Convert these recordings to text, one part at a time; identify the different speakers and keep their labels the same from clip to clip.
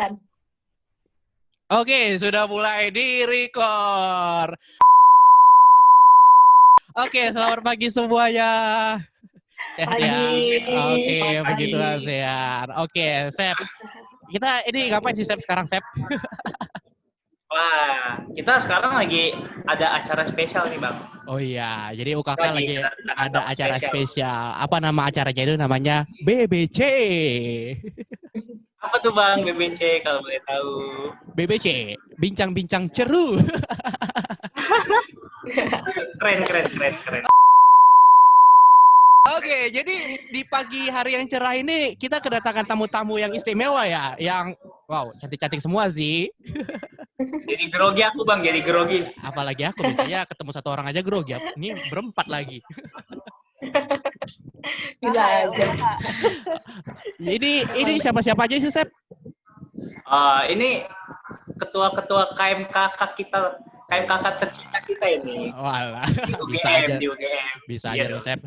Speaker 1: Kan.
Speaker 2: Oke, sudah mulai di-record. Oke, selamat pagi semuanya. Sehat ya? Oke, puji Tuhan sehat. Oke, Sep. Kita ini ngapain sih, Sep, sekarang, Sep?
Speaker 3: Wah, kita sekarang lagi ada acara spesial nih, Bang.
Speaker 2: Oh iya, jadi UKK lagi ada acara spesial. Apa nama acaranya itu? Namanya BBC.
Speaker 3: Apa tuh, Bang, BBC kalau boleh tahu?
Speaker 2: BBC, bincang-bincang ceru.
Speaker 3: Keren.
Speaker 2: Oke, jadi di pagi hari yang cerah ini kita kedatangan tamu-tamu yang istimewa ya, yang wow, cantik-cantik semua sih.
Speaker 3: Jadi grogi aku, Bang, jadi grogi.
Speaker 2: Apalagi aku biasanya ketemu satu orang aja grogi. Ini berempat lagi.
Speaker 1: Bisa aja.
Speaker 2: Ini siapa-siapa aja sih, Sep?
Speaker 3: Ini ketua-ketua KMKK kita, KMKK tercinta kita ini.
Speaker 2: Walah,
Speaker 3: Di UGM.
Speaker 2: Bisa aja loh, Sep.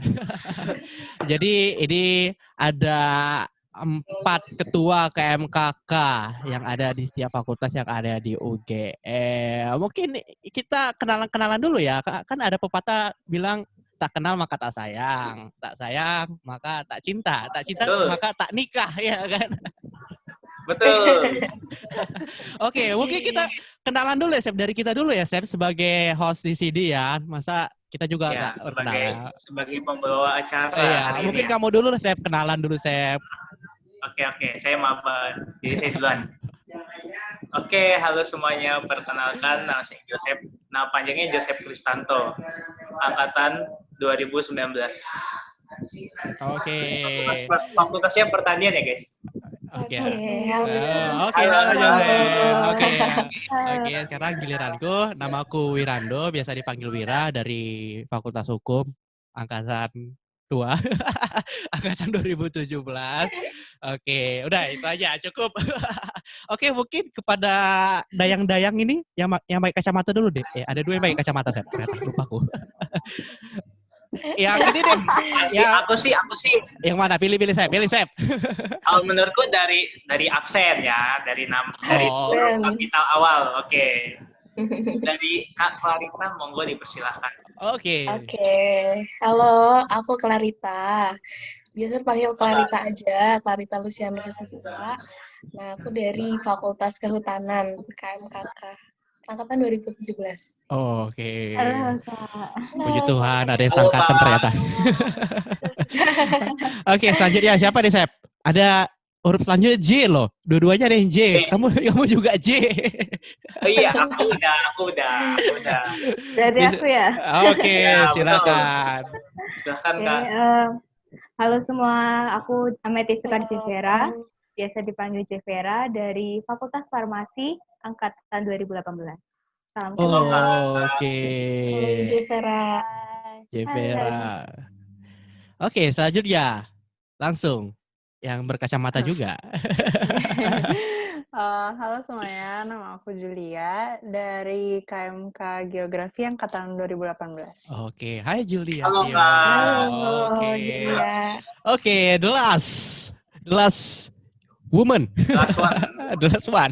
Speaker 2: Jadi ini ada 4 ketua KMKK yang ada di setiap fakultas yang ada di UGM. Mungkin kita kenalan-kenalan dulu ya. Kan ada pepatah bilang tak kenal maka tak sayang maka tak cinta
Speaker 3: Betul.
Speaker 2: maka tak nikah, ya kan?
Speaker 3: Betul.
Speaker 2: Oke, mungkin kita kenalan dulu ya, Sep. Dari kita dulu ya, Sep, sebagai host di sini ya. Masa kita juga
Speaker 3: Ya,
Speaker 2: nggak berkenalan.
Speaker 3: sebagai pembawa acara
Speaker 2: Iya,
Speaker 3: hari
Speaker 2: mungkin
Speaker 3: ini.
Speaker 2: kamu dulu, Sep. Kenalan dulu, Sep.
Speaker 3: Oke, saya maaf. Jadi saya duluan. Oke, halo semuanya. Perkenalkan, nama saya Joseph. Nama panjangnya Joseph Kristanto. Angkatan 2019.
Speaker 2: Oke.
Speaker 3: Fakultasnya pertanian ya, guys.
Speaker 2: Oke.
Speaker 1: Halo.
Speaker 2: Oke, halo Joseph. Oke.
Speaker 1: Halo.
Speaker 2: Oke, sekarang giliranku. Namaku Wirando, biasa dipanggil Wira, dari Fakultas Hukum angkatan tua. Angkatan 2017. Oke, udah itu aja, cukup. Oke, mungkin kepada dayang-dayang ini yang pakai kacamata dulu deh. Ada 2 yang pakai kacamata, Sep. Ternyata lupa aku. Yang ini deh.
Speaker 3: Aku sih.
Speaker 2: Yang mana? Pilih Sep.
Speaker 3: Menurutku dari absen ya, dari huruf kapital awal. Oke. Dari Kak Clarita, monggo dipersilahkan.
Speaker 2: Oke.
Speaker 1: Halo, aku Clarita. Biasa panggil Clarita aja, Clarita Luciana Siswa. Nah, aku dari Fakultas Kehutanan, KMKK, angkatan 2017.
Speaker 2: Oke.
Speaker 4: Halo, Kak.
Speaker 2: Puji Tuhan, ada yang sangkatan ternyata. Oke, selanjutnya siapa nih, Sep? Ada huruf selanjutnya J loh. Dua-duanya ada yang J. Kamu juga J.
Speaker 3: Oh iya, aku udah.
Speaker 4: Berarti aku ya?
Speaker 2: Oke,
Speaker 3: Ya,
Speaker 2: silakan.
Speaker 3: Silakan,
Speaker 4: Oke,
Speaker 3: Kak.
Speaker 4: halo semua, aku Ametis Sekar Jevera, biasa dipanggil Jevera, dari Fakultas Farmasi angkatan 2018. Salam kenal.
Speaker 2: Oke.
Speaker 1: Jevera.
Speaker 2: Oke, selanjutnya langsung yang berkacamata juga.
Speaker 5: Halo semuanya, nama aku Julia dari KMK Geografi angkatan 2018.
Speaker 2: Oke, hai Julia.
Speaker 3: Halo, Kak.
Speaker 1: Halo, Julia.
Speaker 2: Oke, the last woman. The last one.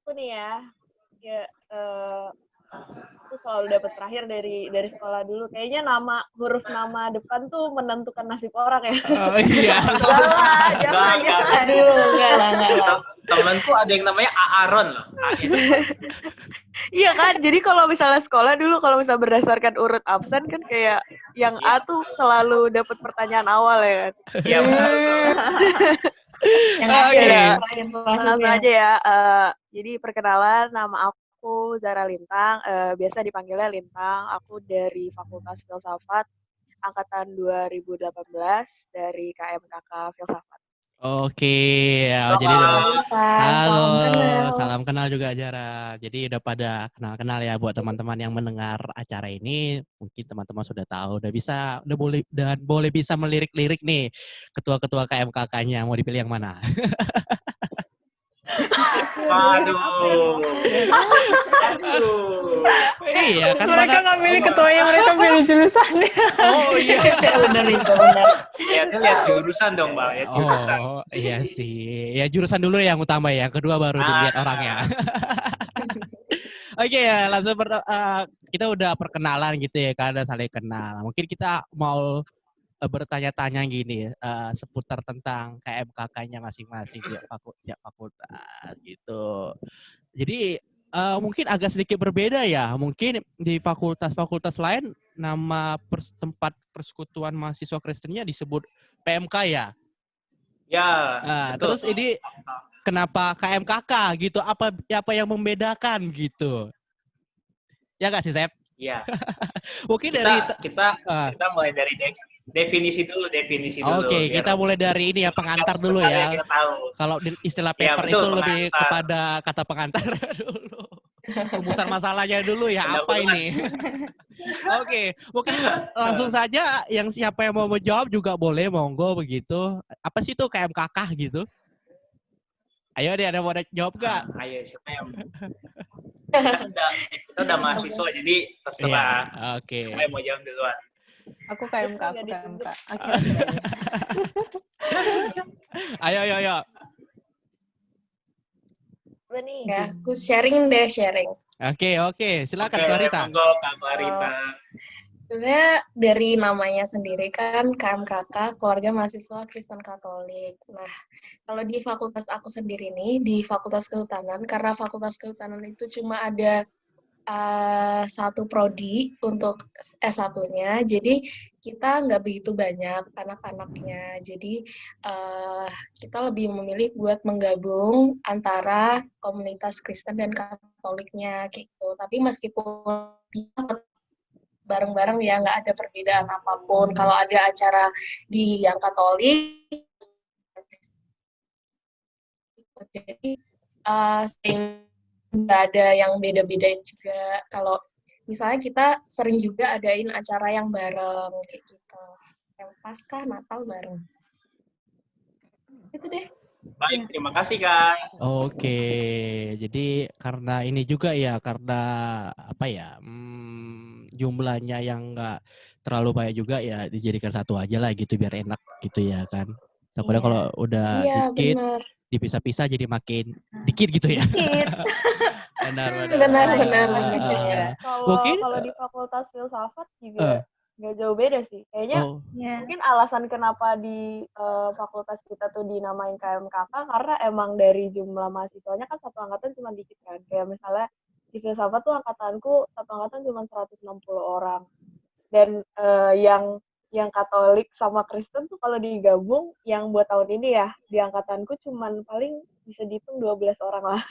Speaker 6: Aku nih ya aku selalu dapat terakhir dari sekolah dulu. Kayaknya huruf nama depan tuh menentukan nasib orang ya.
Speaker 2: Oh iya.
Speaker 6: Jangan.
Speaker 1: Aduh, enggak lah.
Speaker 3: Temanku ada yang namanya Aaron loh.
Speaker 6: Iya kan, jadi kalau misalnya sekolah dulu, kalau misalnya berdasarkan urut absen kan kayak yang A tuh selalu dapat pertanyaan awal ya kan.
Speaker 3: Iya, betul.
Speaker 1: Yang akhir ya.
Speaker 6: Langsung aja ya. Jadi perkenalan, nama aku Zara Lintang, biasa dipanggilnya Lintang. Aku dari Fakultas Filsafat angkatan 2018 dari KMKK Filsafat.
Speaker 2: Oke, jadi halo, salam kenal juga Jara. Jadi udah pada kenal-kenal ya buat teman-teman yang mendengar acara ini. Mungkin teman-teman sudah tahu, boleh bisa melirik-lirik nih ketua-ketua KMKK-nya, mau dipilih yang mana?
Speaker 3: Waduh. Aduh.
Speaker 2: Iya kan
Speaker 5: Mereka nggak milih ketuanya, mereka milih jurusannya.
Speaker 2: Oh iya.
Speaker 1: Benar itu, benar.
Speaker 3: Ya, itu lihat jurusan dong, Bang. Ya, jurusan.
Speaker 2: Oh iya sih. Ya jurusan dulu yang utama ya. Kedua baru dilihat orangnya. Oke ya, langsung kita udah perkenalan gitu ya kan, udah saling kenal. Mungkin kita mau bertanya-tanya gini seputar tentang KMKK-nya masing-masing tiap fakultas gitu. Jadi mungkin agak sedikit berbeda ya. Mungkin di fakultas-fakultas lain nama tempat persekutuan mahasiswa Kristennya disebut PMK ya.
Speaker 3: Ya, betul.
Speaker 2: Terus ini kenapa KMKK gitu? Apa yang membedakan gitu? Ya nggak sih, Sep?
Speaker 3: Iya.
Speaker 2: Mungkin
Speaker 3: kita mulai dari definisi dulu.
Speaker 2: Oke, kita mulai dari ini ya, pengantar dulu ya. Kalau istilah paper itu
Speaker 3: pengantar.
Speaker 2: lebih kepada kata pengantar dulu. Rumusan masalahnya dulu ya, apa ini? Oke, mungkin langsung saja siapa yang mau menjawab juga boleh, monggo begitu. Apa sih itu KMKK gitu? Ayo deh, ada mau jawab gak?
Speaker 3: Ayo, siapa yang kita udah mahasiswa, jadi terserah.
Speaker 2: Oke.
Speaker 3: Siapa yang mau jawab duluan?
Speaker 5: Aku KMK.
Speaker 2: Ayo.
Speaker 1: Ya, aku sharing.
Speaker 2: Oke. Silakan Clarita.
Speaker 3: Monggo Kak Clarita.
Speaker 1: Sebenarnya dari namanya sendiri kan KMKK, Keluarga Mahasiswa Kristen Katolik. Nah, kalau di fakultas aku sendiri nih, di Fakultas Kehutanan, karena Fakultas Kehutanan itu cuma ada satu prodi untuk S1-nya, jadi kita nggak begitu banyak anak-anaknya. Jadi kita lebih memilih buat menggabung antara komunitas Kristen dan Katoliknya gitu. Tapi meskipun bareng-bareng ya, nggak ada perbedaan apapun. Kalau ada acara di yang Katolik, jadi nggak ada yang beda-bedain juga. Kalau misalnya kita sering juga adain acara yang bareng kayak gitu, yang Paskah, Natal bareng. Itu deh.
Speaker 3: Baik, terima kasih Kak.
Speaker 2: Oke, jadi karena ini juga ya, karena apa ya, jumlahnya yang nggak terlalu banyak juga ya, dijadikan satu aja lah gitu biar enak gitu ya kan. Takutnya kalau udah dikit,
Speaker 1: bener.
Speaker 2: dipisah-pisah jadi makin dikit gitu ya.
Speaker 4: Dikit.
Speaker 1: Benar.
Speaker 2: Mungkin
Speaker 6: Kalau di Fakultas Filsafat juga nggak jauh beda sih. Kayaknya mungkin alasan kenapa di fakultas kita tuh dinamain KMKK karena emang dari jumlah mahasiswanya kan satu angkatan cuma dikit kan. Kayak misalnya di Filsafat tuh angkatanku satu angkatan cuma 160 orang. Dan yang Katolik sama Kristen tuh kalau digabung yang buat tahun ini ya di angkatanku cuma paling bisa dihitung 12 orang lah.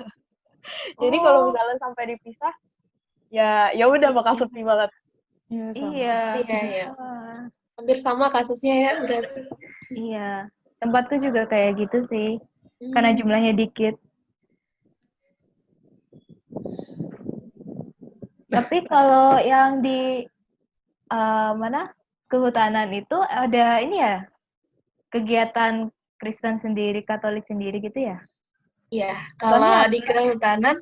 Speaker 6: Jadi kalau misalnya sampai dipisah ya udah bakal sepi banget.
Speaker 1: Iya. Hampir sama kasusnya ya berarti.
Speaker 4: Iya. Tempatku juga kayak gitu sih. Karena jumlahnya dikit. Tapi kalau yang di Kehutanan itu ada ini ya, kegiatan Kristen sendiri, Katolik sendiri gitu ya?
Speaker 1: Iya, kalau di Kehutanan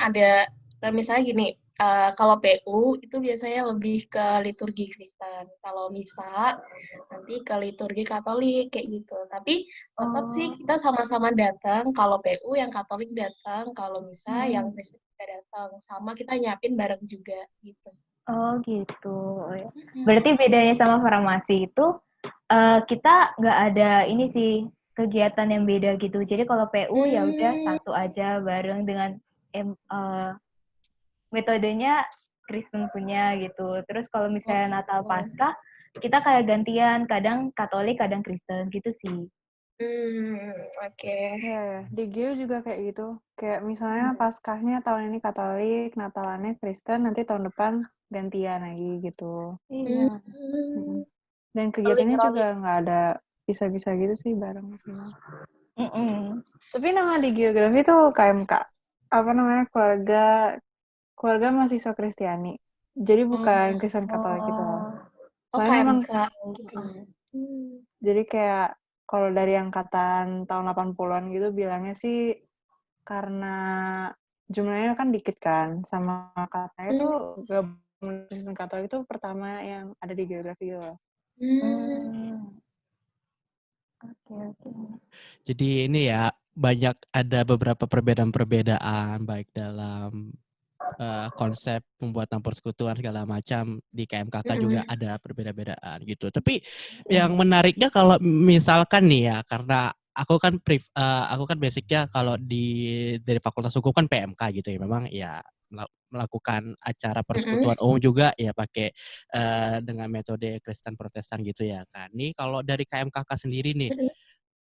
Speaker 1: ada, misalnya gini, kalau PU itu biasanya lebih ke liturgi Kristen. Kalau misa nanti ke liturgi Katolik kayak gitu. Tapi tetap sih kita sama-sama datang. Kalau PU yang Katolik datang, kalau misa yang Kristen juga datang. Sama kita nyiapin bareng juga gitu.
Speaker 4: Oh gitu. Berarti bedanya sama farmasi itu kita nggak ada ini sih kegiatan yang beda gitu. Jadi kalau PU ya udah satu aja bareng dengan metodenya Kristen punya gitu. Terus kalau misalnya Natal Paskah kita kayak gantian, kadang Katolik, kadang Kristen gitu sih.
Speaker 1: Oke.
Speaker 5: Ya, di Geo juga kayak gitu. Kayak misalnya Paskahnya tahun ini Katolik, Natalannya Kristen, nanti tahun depan gantian lagi gitu.
Speaker 4: Iya.
Speaker 5: Dan kegiatannya juga nggak ada bisa-bisa gitu sih bareng semua. Tapi nama di geografi tuh KMK. Apa namanya? Keluarga mahasiswa Kristiani. Jadi bukan Kristen Katolik gitu loh.
Speaker 1: Soalnya memang
Speaker 5: jadi kayak Kalau dari angkatan tahun 80-an gitu bilangnya sih karena jumlahnya kan dikit kan, sama katanya tuh gabungan Kristen Katolik itu pertama yang ada di geografi loh.
Speaker 4: Oke.
Speaker 2: Jadi ini ya banyak ada beberapa perbedaan-perbedaan baik dalam konsep pembuatan persekutuan segala macam di KMKK juga ada perbedaan-perbedaan gitu. Tapi yang menariknya kalau misalkan nih ya, karena aku kan basicnya kalau dari Fakultas Hukum kan PMK gitu ya, memang ya melakukan acara persekutuan umum juga ya pakai dengan metode Kristen Protestan gitu ya kan. Nih kalau dari KMKK sendiri nih,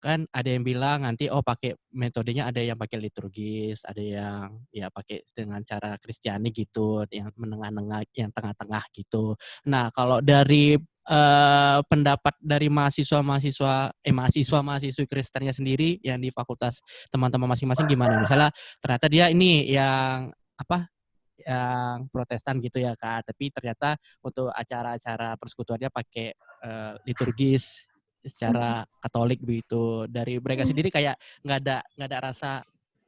Speaker 2: kan ada yang bilang nanti pakai metodenya, ada yang pakai liturgis, ada yang ya pakai dengan cara Kristiani gitu, yang menengah-nengah, yang tengah-tengah gitu. Nah, kalau dari pendapat dari mahasiswa-mahasiswi Kristennya sendiri yang di fakultas teman-teman masing-masing gimana? Misalnya ternyata dia ini yang yang Protestan gitu ya Kak, tapi ternyata untuk acara-acara persekutuannya pakai liturgis secara Katolik begitu. Dari mereka sendiri kayak nggak ada rasa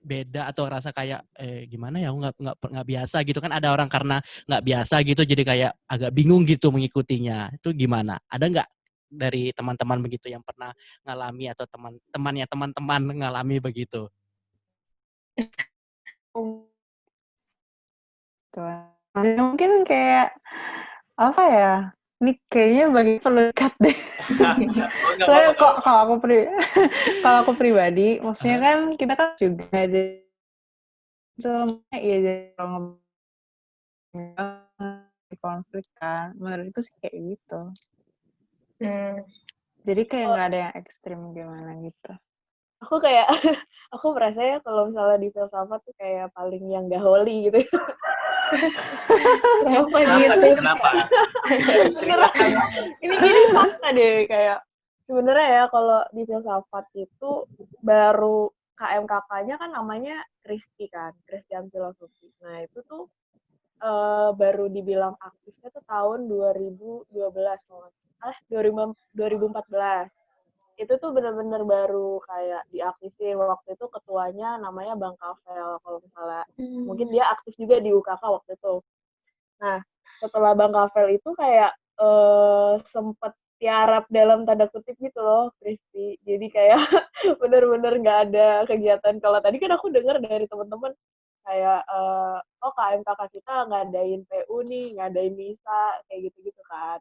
Speaker 2: beda atau rasa kayak gimana ya, aku nggak biasa gitu kan. Ada orang karena nggak biasa gitu jadi kayak agak bingung gitu mengikutinya. Itu gimana? Ada nggak dari teman-teman begitu yang pernah ngalami atau teman-teman ngalami begitu?
Speaker 5: Mungkin kayak apa ya? Ini kayaknya bagi perlu dekat deh. Soalnya kalau aku pribadi, maksudnya kan kita kan juga jadi ya jadi konflik kan. Menurutku sih kayak gitu. Jadi kayak nggak ada yang ekstrim gimana gitu.
Speaker 6: Aku merasa ya kalau misalnya di filsafat tuh kayak paling yang gak holy gitu.
Speaker 1: Kenapa gitu?
Speaker 3: Kenapa? Ceritakan.
Speaker 6: Ini fakta deh, kayak sebenarnya ya kalau di filsafat itu baru KMKK-nya kan namanya Kristi kan, Christian Philosophy. Nah itu tuh baru dibilang aktifnya tuh tahun 2012 2014. Itu tuh benar-benar baru kayak diaktifin. Waktu itu ketuanya namanya Bang Kavel, kalau misalnya mungkin dia aktif juga di UKK waktu itu. Nah, setelah Bang Kavel itu kayak sempet tiarap dalam tanda kutip gitu loh, Kristi. Jadi kayak bener-bener nggak ada kegiatan. Kalau tadi kan aku dengar dari teman-teman kayak KMKK kita ngadain PU nih, ngadain misa, kayak gitu-gitu kan.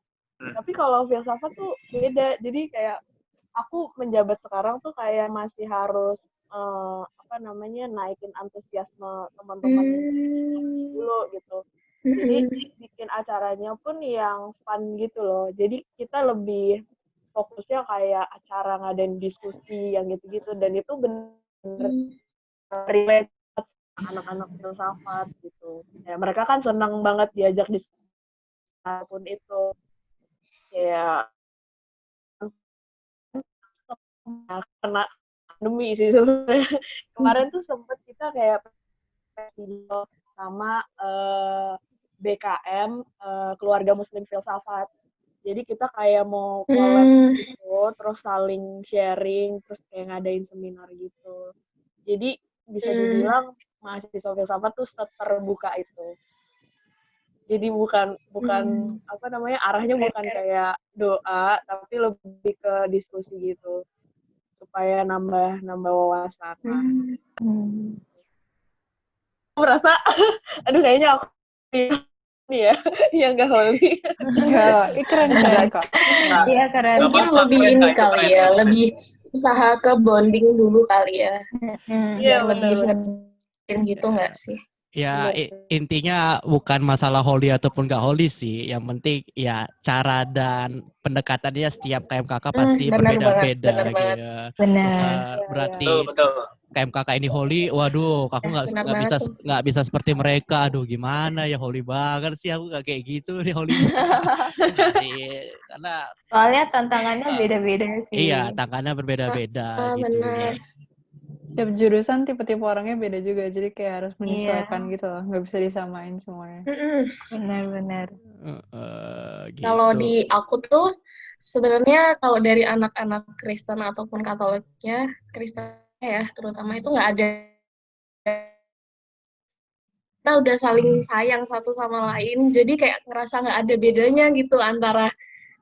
Speaker 6: Tapi kalau filsafat tuh beda. Jadi kayak aku menjabat sekarang tuh kayak masih harus naikin antusiasme teman-teman dulu gitu. Jadi bikin acaranya pun yang fun gitu loh. Jadi kita lebih fokusnya kayak acara ngadain diskusi yang gitu-gitu, dan itu bener relate anak-anak filsafat gitu. Ya, mereka kan senang banget diajak diskusi apapun itu. Kayak karena pandemi sih sebenarnya. Kemarin tuh sempet kita kayak video sama BKM Keluarga Muslim Filsafat. Jadi kita kayak mau collab gitu, terus saling sharing, terus kayak ngadain seminar gitu. Jadi bisa dibilang mahasiswa filsafat tuh terbuka itu. Jadi bukan arahnya bukan kayak doa, tapi lebih ke diskusi gitu, supaya nambah wawasan. Aku merasa, aduh kayaknya aku ini ya, yang gak holy.
Speaker 5: Iya, keren kok.
Speaker 4: Iya, keren.
Speaker 1: Mungkin lebih ini kali ya, lebih usaha ke bonding dulu kali ya.
Speaker 6: Iya,
Speaker 1: Biar lebih ngedin gitu nggak sih?
Speaker 2: Ya intinya bukan masalah holy ataupun gak holy sih. Yang penting ya cara dan pendekatannya setiap KMKK pasti berbeda-beda gitu.
Speaker 4: Benar.
Speaker 2: Bukan berarti
Speaker 3: Betul.
Speaker 2: KMKK ini holy, waduh, aku nggak bisa seperti mereka. Aduh, gimana ya, holy banget sih, aku nggak kayak gitu nih holy. Enggak sih, karena
Speaker 4: soalnya tantangannya beda-beda sih.
Speaker 2: Iya, tantangannya berbeda-beda gitu.
Speaker 1: Benar.
Speaker 5: Tiap jurusan tipe-tipe orangnya beda juga, jadi kayak harus menyesuaikan gitu loh, nggak bisa disamain semuanya.
Speaker 4: Benar-benar.
Speaker 2: Gitu.
Speaker 1: Kalau di aku tuh sebenarnya kalau dari anak-anak Kristen ataupun Katoliknya, Kristen ya terutama itu nggak ada, kita udah saling sayang satu sama lain, jadi kayak ngerasa nggak ada bedanya gitu antara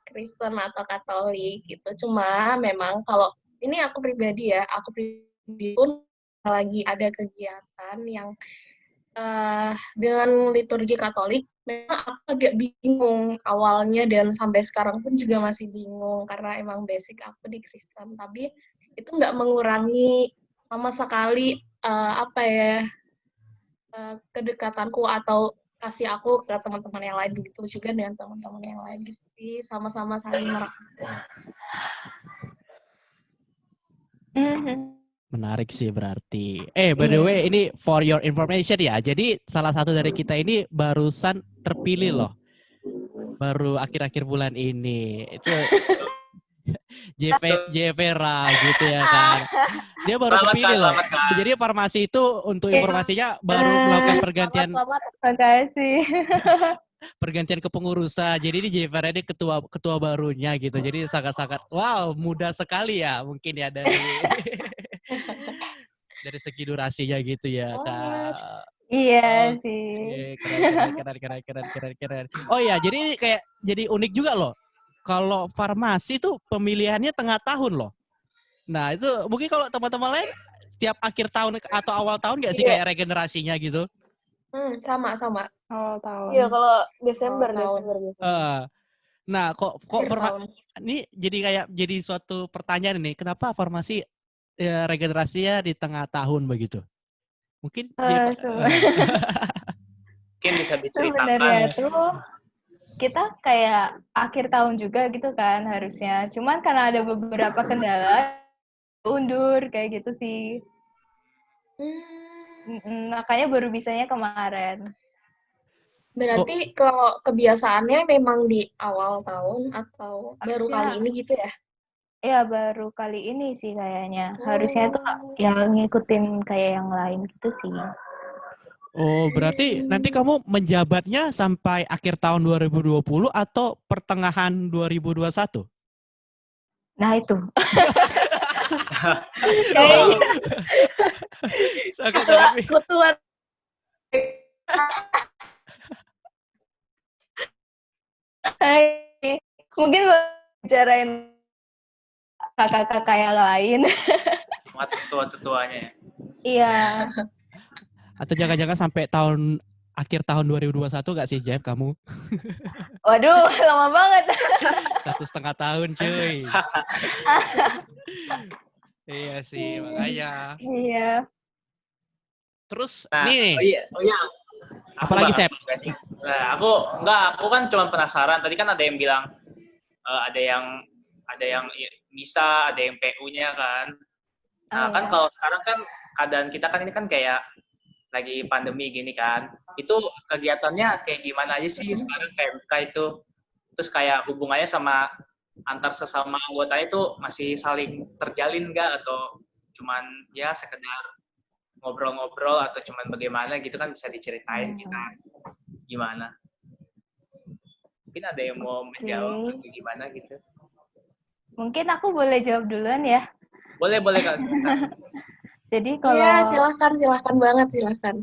Speaker 1: Kristen atau Katolik gitu. Cuma memang kalau ini aku pribadi ya, aku pribadi pun lagi ada kegiatan yang dengan liturgi Katolik, memang aku agak bingung awalnya dan sampai sekarang pun juga masih bingung karena emang basic aku di Kristen. Tapi itu nggak mengurangi sama sekali apa ya kedekatanku atau kasih aku ke teman-teman yang lain, begitu juga dengan teman-teman yang lain gitu sih, sama-sama saling merangkul.
Speaker 2: Menarik sih berarti. By the way, ini for your information ya. Jadi salah satu dari kita ini barusan terpilih loh. Baru akhir-akhir bulan ini. Itu Jevera gitu ya kan. Dia baru
Speaker 3: Selamat,
Speaker 2: kepilih
Speaker 3: Kak,
Speaker 2: loh.
Speaker 3: selamat, Kak.
Speaker 2: Jadi farmasi itu untuk informasinya baru melakukan pergantian
Speaker 4: Terima kasih.
Speaker 2: pergantian kepengurusan. Jadi ini Jevera ini ketua barunya gitu. Jadi sangat-sangat wow, muda sekali ya mungkin ya dari segi durasinya gitu ya, Kak.
Speaker 4: Iya
Speaker 2: Oke,
Speaker 4: sih.
Speaker 2: keren. Oh iya, jadi kayak jadi unik juga loh. Kalau farmasi tuh pemilihannya tengah tahun loh. Nah, itu mungkin kalau teman-teman lain tiap akhir tahun atau awal tahun nggak sih kayak regenerasinya gitu?
Speaker 1: Sama.
Speaker 5: Awal tahun.
Speaker 6: Iya, kalau Desember
Speaker 1: Awal tahun.
Speaker 6: biasanya.
Speaker 2: Nah, kok
Speaker 1: Akhir tahun.
Speaker 2: ini jadi suatu pertanyaan nih, kenapa farmasi regenerasinya di tengah tahun begitu? Mungkin
Speaker 3: Mungkin bisa
Speaker 4: Sebenarnya
Speaker 3: diceritakan.
Speaker 4: tuh kita kayak akhir tahun juga gitu kan harusnya. Cuman karena ada beberapa kendala undur kayak gitu sih. Makanya baru bisanya kemarin.
Speaker 1: Berarti kalau kebiasaannya memang di awal tahun atau baru
Speaker 4: Harusnya-
Speaker 1: kali ini gitu ya?
Speaker 4: Ya baru kali ini sih kayaknya. Harusnya tuh yang ngikutin kayak yang lain gitu sih.
Speaker 2: Oh, berarti nanti kamu menjabatnya sampai akhir tahun 2020 atau pertengahan 2021?
Speaker 4: Nah itu.
Speaker 2: Wow. Sangat
Speaker 6: Ketua
Speaker 4: Mungkin bicarain kakak-kakak yang lain.
Speaker 3: Sama tetua-tetuanya ya.
Speaker 4: Iya.
Speaker 2: Atau jangan-jangan sampai akhir tahun 2021 nggak sih, Jeff, kamu?
Speaker 4: Waduh, lama banget.
Speaker 2: 1,5 tahun, cuy. Iya sih, makanya.
Speaker 4: Iya.
Speaker 2: Terus,
Speaker 3: Nah,
Speaker 2: nih.
Speaker 3: oh iya.
Speaker 2: Apalagi, Sep?
Speaker 3: Nah, aku kan cuma penasaran. Tadi kan ada yang bilang ada yang misa, ada yang PU-nya kan. Nah, kan kalau sekarang kan keadaan kita kan ini kan kayak lagi pandemi gini kan. Itu kegiatannya kayak gimana aja sih sekarang PMK itu? Terus kayak hubungannya sama antar sesama anggota itu masih saling terjalin nggak atau cuman ya sekedar ngobrol-ngobrol atau cuman bagaimana gitu kan bisa diceritain kita gimana? Mungkin ada yang mau menjawab atau gimana gitu?
Speaker 4: Mungkin aku boleh jawab duluan ya.
Speaker 3: Boleh Kak.
Speaker 4: Jadi kalau
Speaker 1: Iya, silahkan banget, silahkan.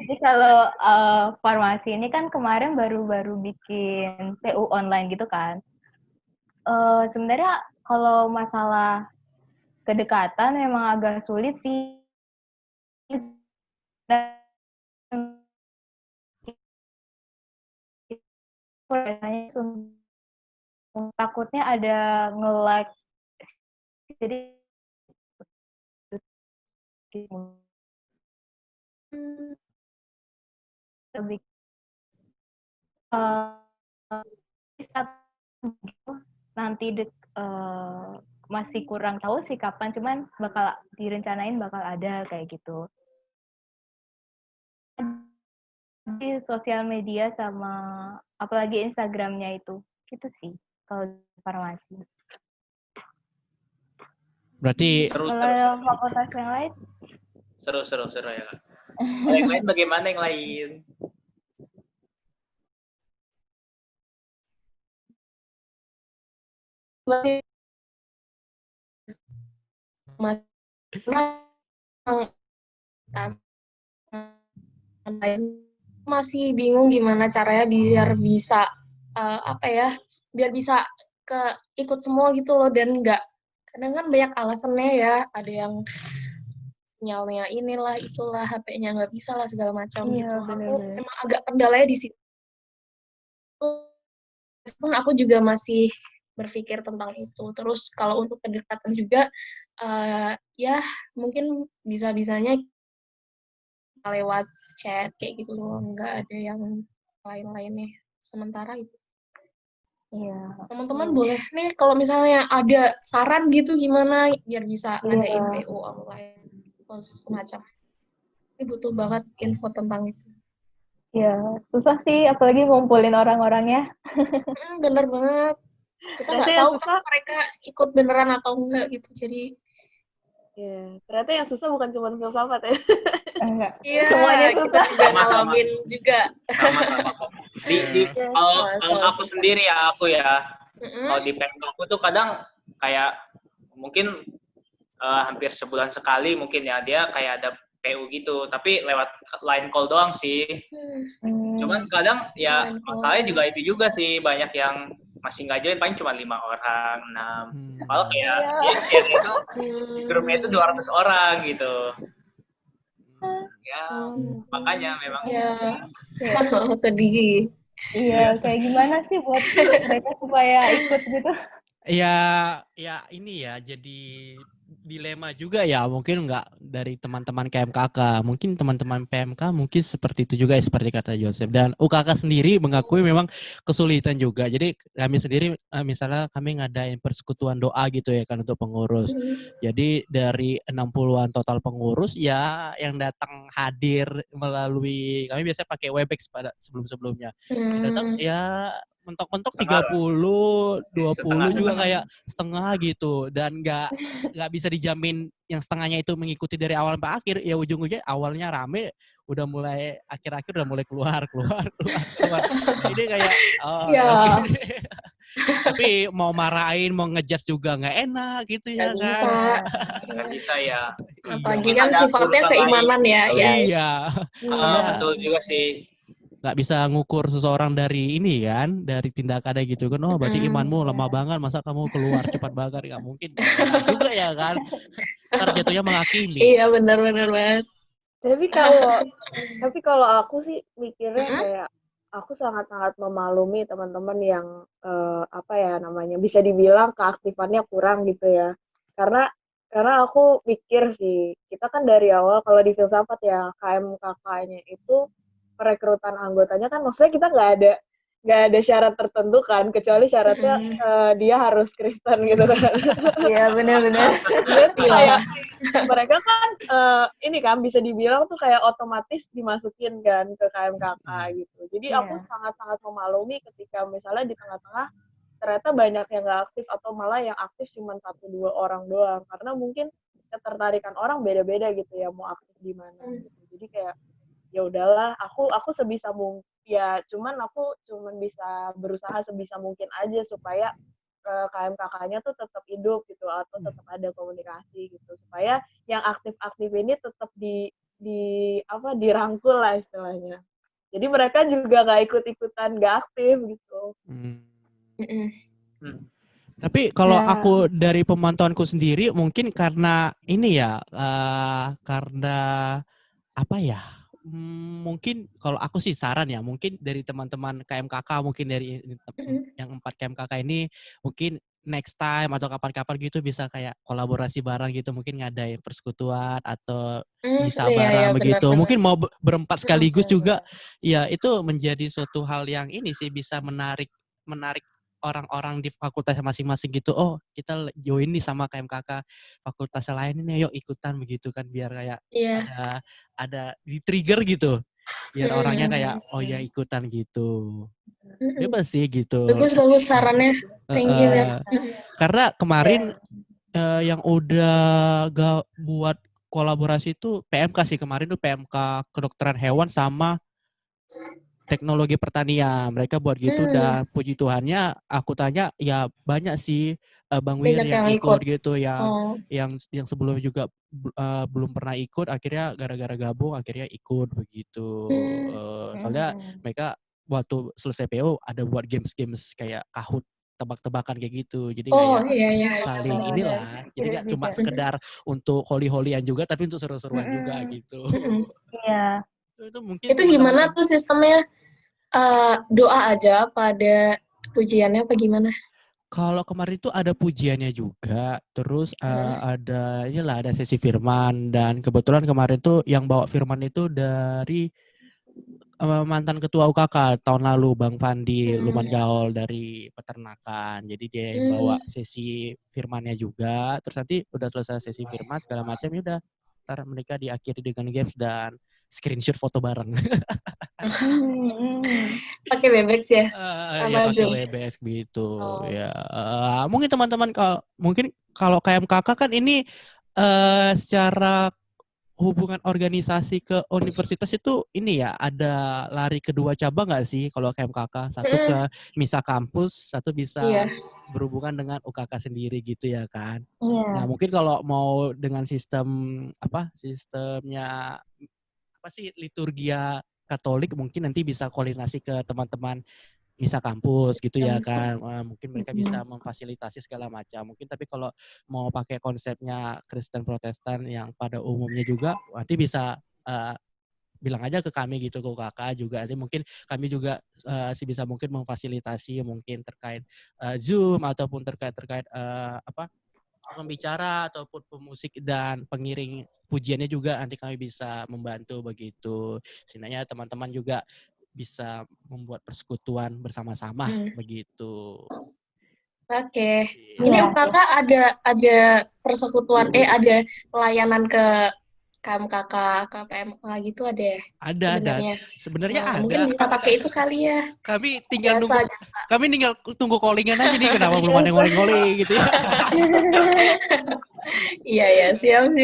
Speaker 4: Jadi kalau farmasi ini kan kemarin baru bikin PU online gitu kan. Sebenarnya kalau masalah kedekatan memang agak sulit sih. Takutnya ada nge-like, jadi lebih nanti masih kurang tahu sih kapan, cuman bakal direncanain bakal ada kayak gitu. Di sosial media sama apalagi Instagramnya itu, gitu sih kalau farmasi.
Speaker 2: Berarti
Speaker 3: Seru.
Speaker 4: Kalau fakultas yang lain?
Speaker 3: Seru ya Kak. Kalau yang lain bagaimana yang lain?
Speaker 1: masih masih bingung gimana caranya biar bisa biar bisa ikut semua gitu loh, dan nggak, kadang kan banyak alasannya ya, ada yang sinyalnya inilah itulah, HP-nya nggak bisa lah segala macam gitu.
Speaker 4: Iya,
Speaker 1: Aku
Speaker 4: bener-bener.
Speaker 1: emang agak kendalanya di situ. Pun aku juga masih berpikir tentang itu. Terus kalau untuk kedekatan juga, ya mungkin bisa-bisanya lewat chat kayak gitu loh, nggak ada yang lain-lainnya. Sementara itu.
Speaker 4: Iya.
Speaker 1: Teman-teman boleh nih kalau misalnya ada saran gitu gimana biar bisa
Speaker 4: Iya.
Speaker 1: ngadain PO online atau semacam. Ini butuh banget info tentang itu.
Speaker 4: Iya, susah sih, apalagi ngumpulin orang-orangnya.
Speaker 1: Bener banget. Kita
Speaker 6: Ternyata
Speaker 1: nggak
Speaker 6: yang
Speaker 1: tahu kan
Speaker 6: susah,
Speaker 1: mereka ikut beneran atau enggak gitu. Jadi
Speaker 6: ternyata yang susah bukan cuma filsafat ya.
Speaker 4: Enggak.
Speaker 1: iya,
Speaker 4: Semuanya
Speaker 1: kita
Speaker 4: susah.
Speaker 1: juga
Speaker 3: Sama-sama.
Speaker 1: ngalamin juga.
Speaker 3: Sama-sama kok. Kalau aku sendiri ya, kalau di PMK aku tuh kadang kayak mungkin hampir sebulan sekali mungkin ya dia kayak ada PU gitu, tapi lewat line call doang sih. Cuman kadang ya
Speaker 1: Line call.
Speaker 3: masalahnya juga itu juga sih, banyak yang masih nggak join, paling cuma 5 orang, 6. Kalau kayak dia share itu grupnya itu 200 orang gitu. Ya makanya memang
Speaker 1: Ya, sedih.
Speaker 4: Iya, kayak gimana sih buat mereka supaya ikut gitu?
Speaker 2: Ya ini ya jadi dilema juga ya, mungkin nggak dari teman-teman KMKK, mungkin teman-teman PMK mungkin seperti itu juga ya, seperti kata Joseph. Dan UKK sendiri mengakui memang kesulitan juga. Jadi kami sendiri misalnya kami ngadain persekutuan doa gitu ya kan untuk pengurus. Jadi dari 60-an total pengurus ya yang datang hadir melalui, kami biasanya pakai Webex pada sebelum-sebelumnya. Yang datang ya mentok-mentok 30, 20 juga kayak setengah gitu, dan nggak bisa dijamin yang setengahnya itu mengikuti dari awal sampai akhir. Ya ujung-ujungnya awalnya rame, udah mulai akhir-akhir udah mulai keluar. Ini kayak oke. Tapi mau marahin, mau ngejudge juga nggak enak gitu ya kan.
Speaker 3: nggak bisa ya.
Speaker 1: Apalagi kan sifatnya keimanan ya.
Speaker 2: Iya.
Speaker 3: Betul juga sih.
Speaker 2: Nggak bisa ngukur seseorang dari ini kan, dari tindakannya gitu kan. Oh berarti imanmu lemah banget, masa kamu keluar cepat banget, nggak mungkin juga ya kan. Ntar jatuhnya menghakimi.
Speaker 1: Iya, benar banget.
Speaker 6: Tapi kalau aku sih mikirnya kayak aku sangat-sangat memaklumi teman-teman yang bisa dibilang keaktifannya kurang gitu ya. Karena aku pikir sih, kita kan dari awal kalau di filsafat ya, KMKK-nya itu perekrutan anggotanya kan maksudnya kita nggak ada syarat tertentu kan, kecuali syaratnya dia harus Kristen gitu kan.
Speaker 4: Iya, benar-benar.
Speaker 6: Berarti kayak mereka kan ini kan bisa dibilang tuh kayak otomatis dimasukin kan ke KMKK gitu. Jadi aku sangat-sangat memaklumi ketika misalnya di tengah-tengah ternyata banyak yang nggak aktif atau malah yang aktif cuma 1-2 orang doang, karena mungkin ketertarikan orang beda-beda gitu ya mau aktif di mana gitu. Jadi kayak ya udahlah, aku sebisa mungkin ya, aku cuman bisa berusaha sebisa mungkin aja supaya KMKK-nya tuh tetap hidup gitu, atau tetap ada komunikasi gitu, supaya yang aktif-aktif ini tetap dirangkul lah istilahnya. Jadi mereka juga nggak ikut-ikutan nggak aktif gitu.
Speaker 2: Tapi kalau aku dari pemantauanku sendiri mungkin karena ini ya, karena apa ya? Mungkin kalau aku sih saran ya, mungkin dari teman-teman KMKK, mungkin dari yang 4 KMKK ini mungkin next time atau kapan-kapan gitu bisa kayak kolaborasi bareng gitu, mungkin ngadain persekutuan atau bisa bareng begitu. Mungkin mau berempat sekaligus juga. Ya itu menjadi suatu hal yang ini sih, bisa menarik orang-orang di fakultas masing-masing gitu. Oh, kita join nih sama KMKK fakultas lain ini, yuk ikutan begitu kan, biar kayak ada di trigger gitu. Biar orangnya kayak oh ya ikutan gitu. Bebas sih gitu.
Speaker 1: Bagus sarannya. Thank you.
Speaker 2: Karena kemarin yang udah buat kolaborasi itu PMK sih, kemarin tuh PMK kedokteran hewan sama teknologi pertanian. Mereka buat gitu dan puji Tuhannya aku tanya ya banyak sih Bang Wir
Speaker 1: Banyak
Speaker 2: yang
Speaker 1: yang
Speaker 2: ikut
Speaker 1: ikut.
Speaker 2: gitu
Speaker 1: Oh.
Speaker 2: yang sebelumnya juga belum pernah ikut akhirnya gara-gara gabung akhirnya ikut begitu. Soalnya mereka waktu selesai PO ada buat games-games kayak Kahoot tebak-tebakan kayak gitu. Jadi
Speaker 1: Oh,
Speaker 2: kayak
Speaker 1: iya.
Speaker 2: saling
Speaker 4: Oh,
Speaker 2: inilah. Jadi nggak cuma sekedar untuk holi-holian juga tapi untuk seru-seruan juga gitu.
Speaker 4: Iya.
Speaker 2: Itu mungkin
Speaker 1: Itu
Speaker 2: teman-teman
Speaker 1: gimana tuh sistemnya? Doa aja pada pujiannya apa gimana?
Speaker 2: kalau kemarin itu ada pujiannya juga, terus ada sesi firman dan kebetulan kemarin tuh yang bawa firman itu dari mantan ketua UKK tahun lalu Bang Fandi Luman Gaul dari peternakan. Jadi dia yang bawa sesi firmannya juga. Terus nanti udah selesai sesi firman segala macam ya udah ntar mereka diakhiri dengan games dan screenshot foto bareng.
Speaker 1: Pakai Webex ya?
Speaker 2: Ya
Speaker 1: Apa
Speaker 2: pakai
Speaker 1: Zoom?
Speaker 2: WebEx gitu
Speaker 1: Oh.
Speaker 2: ya. Mungkin teman-teman kalau KMKK kan ini secara hubungan organisasi ke universitas itu ini ya ada lari kedua cabang nggak sih kalau KMKK? Satu ke Misa kampus, satu bisa
Speaker 1: Iya.
Speaker 2: berhubungan dengan UKK sendiri gitu ya kan.
Speaker 4: Iya.
Speaker 2: Nah mungkin kalau mau dengan sistemnya liturgia Katolik mungkin nanti bisa koordinasi ke teman-teman Misa kampus gitu ya kan. Mungkin mereka bisa memfasilitasi segala macam. Mungkin tapi kalau mau pakai konsepnya Kristen Protestan yang pada umumnya juga nanti bisa bilang aja ke kami gitu ke kakak juga. Nanti mungkin kami juga sebisa mungkin memfasilitasi mungkin terkait Zoom ataupun terkait pembicara ataupun pemusik dan pengiring pujiannya juga nanti kami bisa membantu begitu. Sebenarnya teman-teman juga bisa membuat persekutuan bersama-sama begitu.
Speaker 1: Oke.
Speaker 2: Iya.
Speaker 1: Ini UKK ada persekutuan ada pelayanan ke KMKK, KPMK gitu ada ya?
Speaker 2: Ada. Sebenarnya ada.
Speaker 1: Mungkin bisa pakai itu kali ya.
Speaker 2: Kami tinggal
Speaker 1: Jasa.
Speaker 2: tunggu callingan aja nih kenapa belum ada yang calling gitu ya.
Speaker 1: Iya, siap.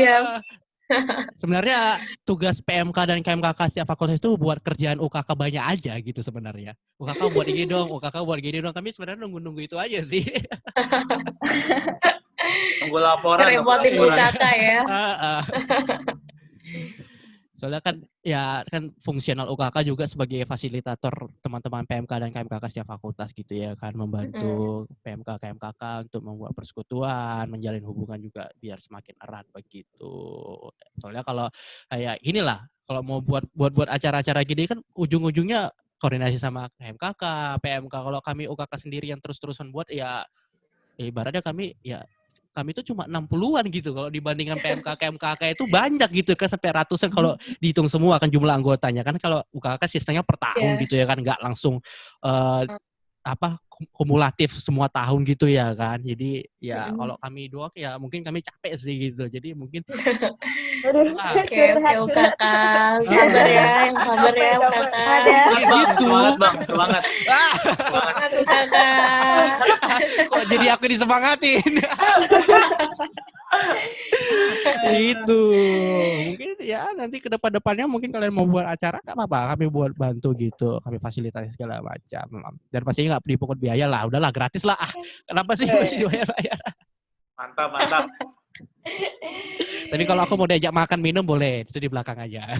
Speaker 2: Sebenarnya tugas PMK dan KMKK setiap fakultas itu buat kerjaan UKK banyak aja gitu sebenarnya. UKK buat ini dong, UKK buat gini dong. Kami sebenarnya nunggu-nunggu itu aja sih.
Speaker 3: Tunggu laporan.
Speaker 1: Repotin UKK ya.
Speaker 2: Soalnya kan fungsional UKK juga sebagai fasilitator teman-teman PMK dan KMKK setiap fakultas gitu ya kan, membantu PMK KMKK untuk membuat persekutuan, menjalin hubungan juga biar semakin erat begitu. Soalnya kalau kayak inilah kalau mau buat acara-acara gini kan ujung-ujungnya koordinasi sama KMKK, PMK. Kalau kami UKK sendiri yang terus-terusan buat ya ibaratnya kami itu cuma 60-an gitu kalau dibandingkan PMK KMKK itu banyak gitu kan sampai ratusan kalau dihitung semua kan jumlah anggotanya kan kalau UKK sistemnya per tahun gitu ya kan nggak langsung kumulatif semua tahun gitu ya kan jadi ya kalau kami doang ya mungkin kami capek sih gitu jadi mungkin
Speaker 1: Oke UKK sabar ya UKK
Speaker 3: gitu semangat
Speaker 1: UKK
Speaker 2: kok jadi aku disemangatin itu mungkin ya nanti ke depannya mungkin kalian mau buat acara nggak apa-apa kami buat bantu gitu kami fasilitasi segala macam dan pastinya nggak dipungut biaya lah udahlah gratis lah kenapa sih masih dibayar
Speaker 3: mantap
Speaker 2: tapi kalau aku mau diajak makan minum boleh itu di belakang aja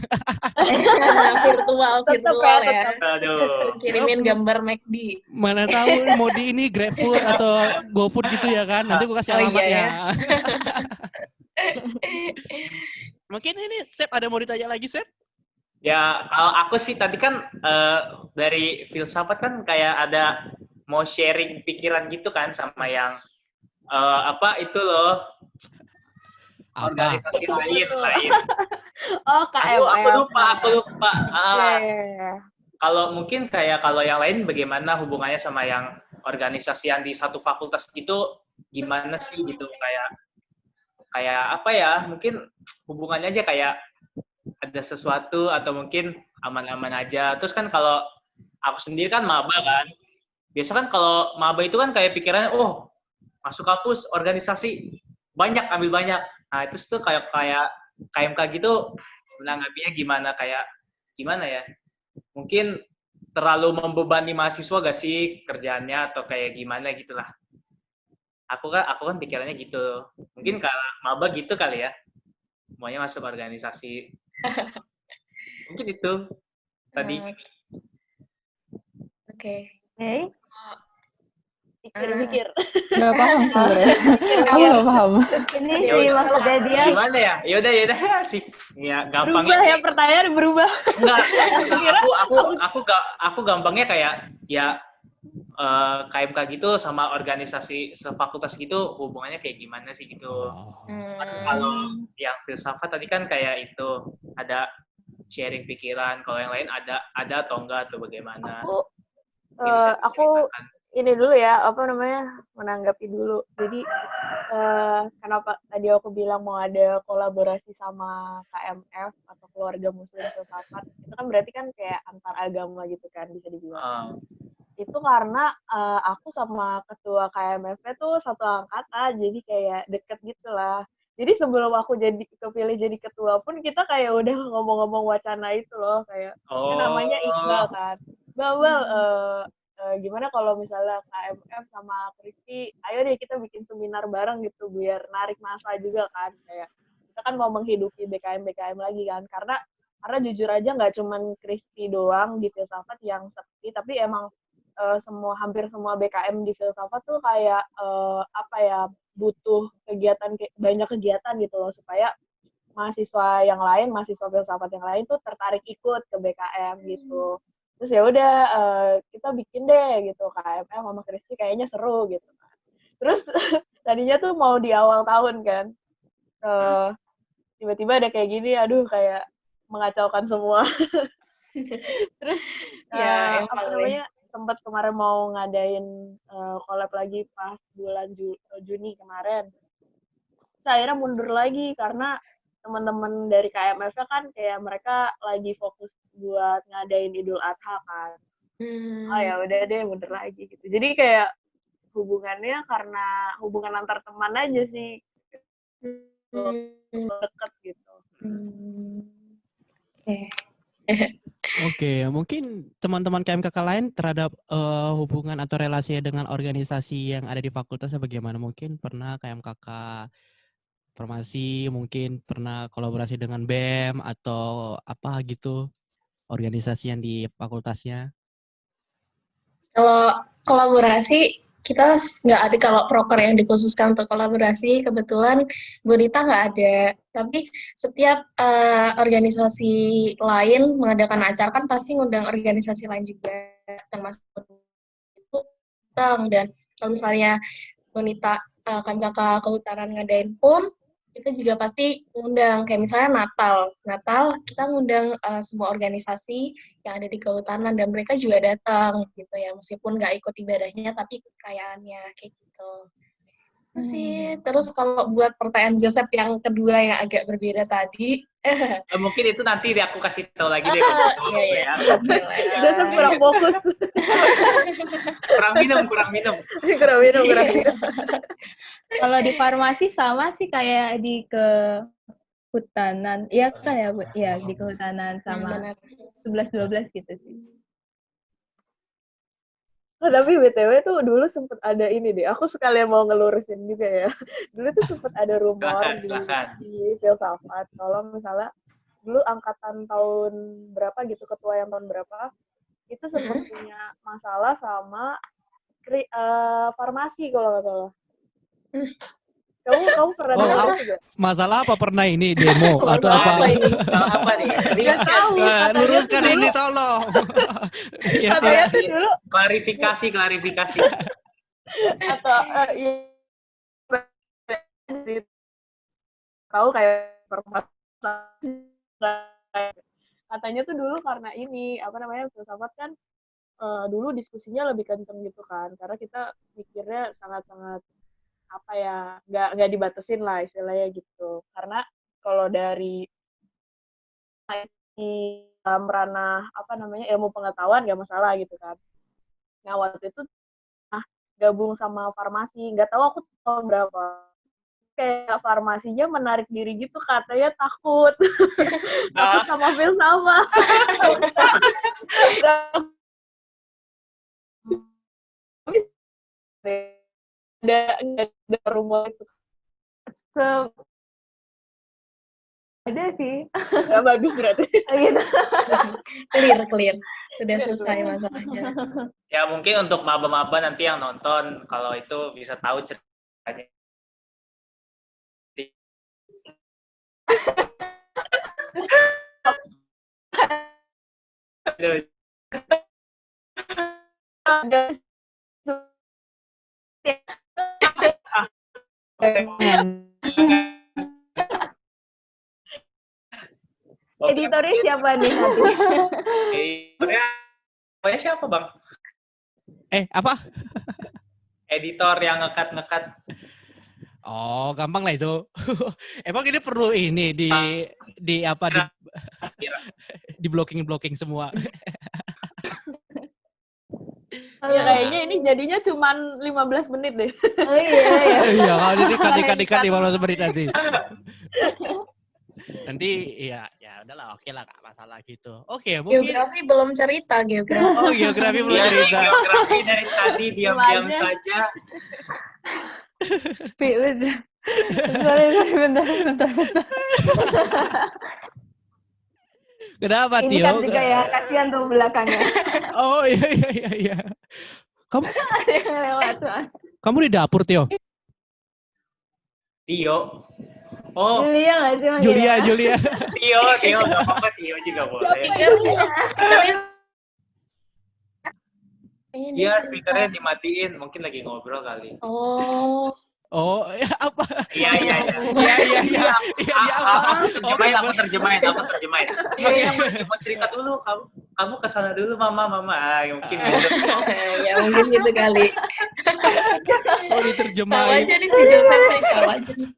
Speaker 1: virtual ya
Speaker 3: aduh
Speaker 1: kirimin gambar McD
Speaker 2: mana tahu mau di ini GrabFood atau GoFood gitu ya kan nanti aku kasih alamatnya mungkin ini Sep ada mau ditanya lagi Sep?
Speaker 3: Ya kalau aku sih tadi kan dari filsafat kan kayak ada mau sharing pikiran gitu kan sama yang itu loh organisasi lain.
Speaker 6: Oh KMF.
Speaker 3: Aku lupa. Kalau mungkin kayak kalau yang lain bagaimana hubungannya sama yang organisasi yang di satu fakultas gitu gimana sih gitu kayak apa ya mungkin hubungannya aja kayak ada sesuatu atau mungkin aman-aman aja. Terus kan kalau aku sendiri kan maba kan. Biasa kan kalau maba itu kan kayak pikirannya masuk kampus organisasi ambil banyak. Nah, itu tuh kayak KMK gitu menanggapinya gimana ya? Mungkin terlalu membebani mahasiswa gak sih kerjaannya atau kayak gimana gitulah. Aku kan pikirannya gitu. Mungkin kalau maba gitu kali ya. Maunya masuk organisasi. Mungkin itu tadi.
Speaker 1: Oke.
Speaker 4: Oke.
Speaker 6: Pikir-pikir.
Speaker 5: Nggak paham sebenarnya. Aku nggak paham.
Speaker 4: Ini
Speaker 3: Ya
Speaker 4: sih
Speaker 3: udah,
Speaker 4: maksudnya dia
Speaker 3: gimana ya? Yaudah sih. Ya gampangnya
Speaker 6: Berubah
Speaker 3: sih.
Speaker 6: ya, pertanyaan berubah.
Speaker 3: Enggak. Aku gampangnya kayak ya KMK gitu sama organisasi sefakultas gitu hubungannya kayak gimana sih gitu. Kalau yang filsafat tadi kan kayak itu ada sharing pikiran, kalau yang lain ada atau enggak atau bagaimana? Mungkin bisa
Speaker 6: Aku
Speaker 3: diceritakan.
Speaker 6: ini dulu ya, menanggapi dulu. Jadi kenapa tadi aku bilang mau ada kolaborasi sama KMF atau Keluarga Muslim Filsafat, itu kan berarti kan kayak antar agama gitu kan, bisa dibilang. Itu karena aku sama ketua KMF-nya tuh satu angkatan, jadi kayak deket gitu lah. Jadi sebelum aku kepilih jadi ketua pun kita kayak udah ngomong-ngomong wacana itu loh, kayak namanya Iqbal kan. Bal, gimana kalau misalnya KMF sama Kristi, ayo deh kita bikin seminar bareng gitu biar narik masa juga kan, kayak kita kan mau menghidupi BKM lagi kan, karena jujur aja nggak cuman Kristi doang di filsafat yang sepi, tapi emang hampir semua BKM di filsafat tuh kayak butuh banyak kegiatan gitu loh supaya mahasiswa filsafat yang lain tuh tertarik ikut ke BKM gitu. Terus ya udah kita bikin deh gitu KMF sama Kristi kayaknya seru gitu kan. Terus tadinya tuh mau di awal tahun kan. Tiba-tiba ada kayak gini, aduh kayak mengacaukan semua. Terus sempat kemarin mau ngadain collab lagi pas bulan Juni kemarin. Terus akhirnya mundur lagi karena teman-teman dari KMF kan kayak mereka lagi fokus buat ngadain Idul Adha kan. Oh ya udah deh mundur lagi gitu. Jadi kayak hubungannya karena hubungan antar teman aja sih. Deket gitu.
Speaker 2: Oke, mungkin teman-teman KMKK lain terhadap hubungan atau relasinya dengan organisasi yang ada di fakultasnya bagaimana? Mungkin pernah KMKK Farmasi, mungkin pernah kolaborasi dengan BEM atau apa gitu, organisasi yang di fakultasnya?
Speaker 1: Kalau kolaborasi, kita nggak ada, kalau proker yang dikhususkan untuk kolaborasi, kebetulan Bonita nggak ada. Tapi setiap organisasi lain mengadakan acara kan pasti ngundang organisasi lain juga, termasuk itu. Dan kalau misalnya Bonita KMKK Kehutanan ngadain pun, kita juga pasti ngundang, kayak misalnya Natal kita ngundang semua organisasi yang ada di kehutanan dan mereka juga datang gitu ya, meskipun nggak ikut ibadahnya tapi ikut perayaannya kayak gitu. Terus kalau buat pertanyaan Joseph yang kedua yang agak berbeda tadi,
Speaker 3: mungkin itu nanti aku kasih tahu lagi deh.
Speaker 1: Iya.
Speaker 6: Joseph kurang fokus.
Speaker 3: kurang minum.
Speaker 4: Kalau di farmasi sama sih kayak di kehutanan. Iya kan ya, Bu? Iya, di kehutanan sama 11-12 gitu sih.
Speaker 6: Oh, tapi BTW tuh dulu sempet ada ini deh. Aku sekalian mau ngelurusin juga ya. Dulu tuh sempet ada rumor di filsafat kalau misalnya dulu angkatan tahun berapa gitu, ketua yang tahun berapa, itu sempet punya masalah sama farmasi kalau nggak salah. Kamu pernah dengar juga?
Speaker 2: Masalah apa pernah ini demo atau apa?
Speaker 3: Masalah apa nih?
Speaker 6: Nggak tahu.
Speaker 2: Luruskan ini tolong. Ya,
Speaker 6: Katanya tuh dulu
Speaker 3: klarifikasi.
Speaker 6: Atau tahu kayak katanya tuh dulu karena ini filsafat kan dulu diskusinya lebih kenceng gitu kan, karena kita mikirnya sangat-sangat nggak dibatasin lah istilahnya gitu, karena kalau dari dalam ranah ilmu pengetahuan nggak masalah gitu kan. Nah waktu itu gabung sama farmasi, nggak tahu aku tahun berapa, kayak farmasinya menarik diri gitu, katanya takut sama filsafat. nggak ada rumor itu.
Speaker 4: Ada sih.
Speaker 6: Nggak bagus berarti.
Speaker 4: Gitu.
Speaker 1: Clear. Sudah selesai masalahnya.
Speaker 3: Ya mungkin untuk maba-maba nanti yang nonton, kalau itu bisa tahu ceritanya. Aduh, oke,
Speaker 4: Editornya
Speaker 3: mungkin
Speaker 4: siapa nih nanti?
Speaker 3: editornya siapa Bang?
Speaker 2: Apa?
Speaker 3: Editor yang ngekat-ngekat.
Speaker 2: Oh, gampang lah itu. Emang ini perlu ini di apa di blocking semua.
Speaker 6: Ya, kayaknya ini jadinya cuma 15 menit deh.
Speaker 4: Oh iya.
Speaker 2: Iya, kalau jadi kan 15 menit nanti. Nanti ya udahlah, oke lah, nggak masalah gitu. Oke, mungkin
Speaker 1: Geografi belum cerita, geografi.
Speaker 2: oh geografi belum
Speaker 3: Iya,
Speaker 2: cerita.
Speaker 3: geografi dari tadi diam-diam
Speaker 6: aja.
Speaker 3: saja.
Speaker 5: Sorry, bentar.
Speaker 2: Kenapa,
Speaker 4: Ini
Speaker 2: Tio?
Speaker 4: kan juga ya, kasihan tuh belakangnya.
Speaker 2: Oh iya.
Speaker 4: Ada yang lewat.
Speaker 2: Kamu di dapur, Tio?
Speaker 3: Tio. Oh,
Speaker 4: Julia nggak sih manggilnya?
Speaker 2: Julia.
Speaker 3: Tio, nggak apa-apa, Tio juga boleh. Iya, speakernya dimatiin, mungkin lagi ngobrol kali.
Speaker 1: Oh,
Speaker 2: Apa?
Speaker 3: Iya.
Speaker 2: Iya, apa?
Speaker 3: Aku terjemahin. Iya, mau cerita dulu, kamu kesana dulu, mama. Mungkin gitu.
Speaker 1: ya mungkin gitu kali.
Speaker 2: Oh,
Speaker 1: Tahu
Speaker 2: diterjemahin.
Speaker 1: aja nih si Joseph nih, tahu aja nih.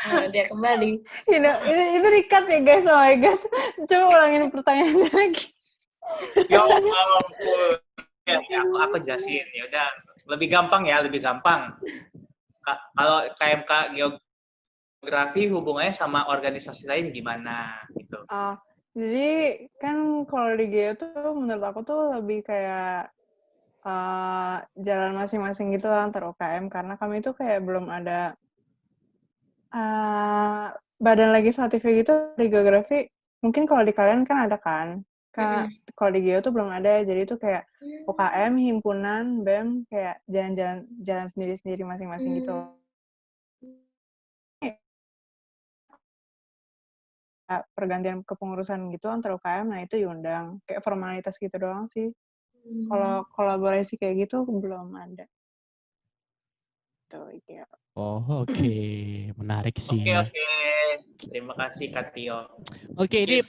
Speaker 1: Nah, dia kembali.
Speaker 5: Ini recut ya guys, oh my god. Coba ulangin pertanyaannya lagi.
Speaker 3: Ya ampun. Ya, aku jelasin. Ya udah, lebih gampang. Kalau KMK geografi hubungannya sama organisasi lain gimana gitu.
Speaker 5: Jadi kan kalau di Geo tuh menurut aku tuh lebih kayak jalan masing-masing gitu lah antar UKM, karena kami tuh kayak belum ada badan legislatifnya gitu di geografi. Mungkin kalau di kalian kan ada kan? Kalau di Geo tuh belum ada, jadi itu kayak UKM, himpunan, BEM kayak jalan sendiri-sendiri masing-masing gitu. Pergantian kepengurusan gitu antar UKM, nah itu diundang. Kayak formalitas gitu doang sih. Kalau kolaborasi kayak gitu belum ada. Tuh, iya.
Speaker 2: Oh, oke. Menarik sih.
Speaker 3: Oke. Terima kasih, Kak Tio.
Speaker 2: Oke, ini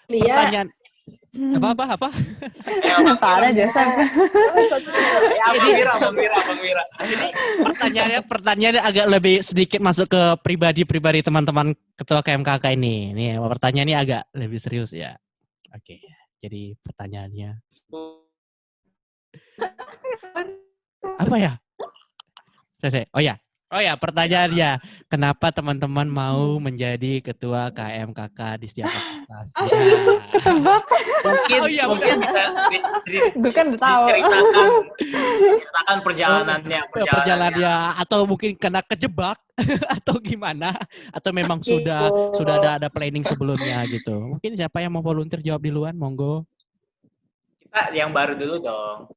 Speaker 1: Lia,
Speaker 2: pertanyaan apa?
Speaker 5: Parah Joseph.
Speaker 3: Ya, Bang Wira.
Speaker 2: Ini pertanyaannya agak lebih sedikit masuk ke pribadi teman-teman ketua KMKK ini. Nih, pertanyaan ini agak lebih serius ya. Oke. Jadi pertanyaannya apa ya? Oh ya, pertanyaannya, kenapa teman-teman mau menjadi ketua KMKK di setiap fakultas?
Speaker 3: Mungkin bisa
Speaker 5: Gue kan udah tahu.
Speaker 3: diceritakan perjalanannya.
Speaker 2: Atau mungkin kena kejebak atau gimana? Atau memang sudah ada planning sebelumnya gitu. Mungkin siapa yang mau volunteer jawab duluan, monggo.
Speaker 3: Kita yang baru dulu dong.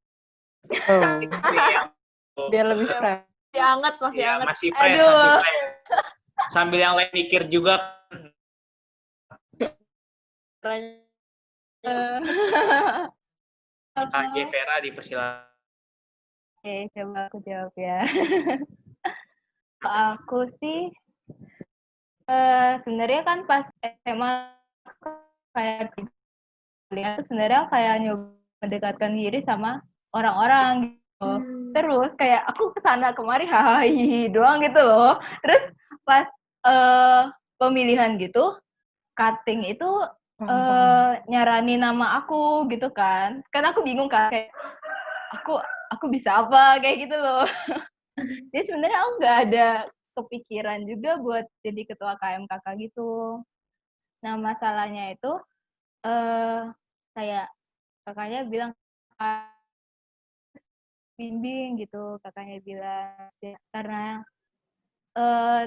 Speaker 5: Biar lebih fresh.
Speaker 6: Masih hangat.
Speaker 3: Masih fresh. Sambil yang lain mikir juga. KJ Vera dipersilakan.
Speaker 4: Oke, coba aku jawab ya. Aku sih sebenarnya kan pas SMA kayak sebenarnya kayak nyoba mendekatkan diri sama orang-orang gitu. Terus kayak aku kesana kemari hahaha doang gitu loh. Terus pas pemilihan gitu, cutting itu nyaranin nama aku gitu kan. Karena aku bingung kan kayak aku bisa apa kayak gitu loh. Jadi sebenarnya aku nggak ada kepikiran juga buat jadi ketua KMKK gitu. Nah masalahnya itu kayak kakaknya bilang bimbing gitu, kakaknya bilang. Karena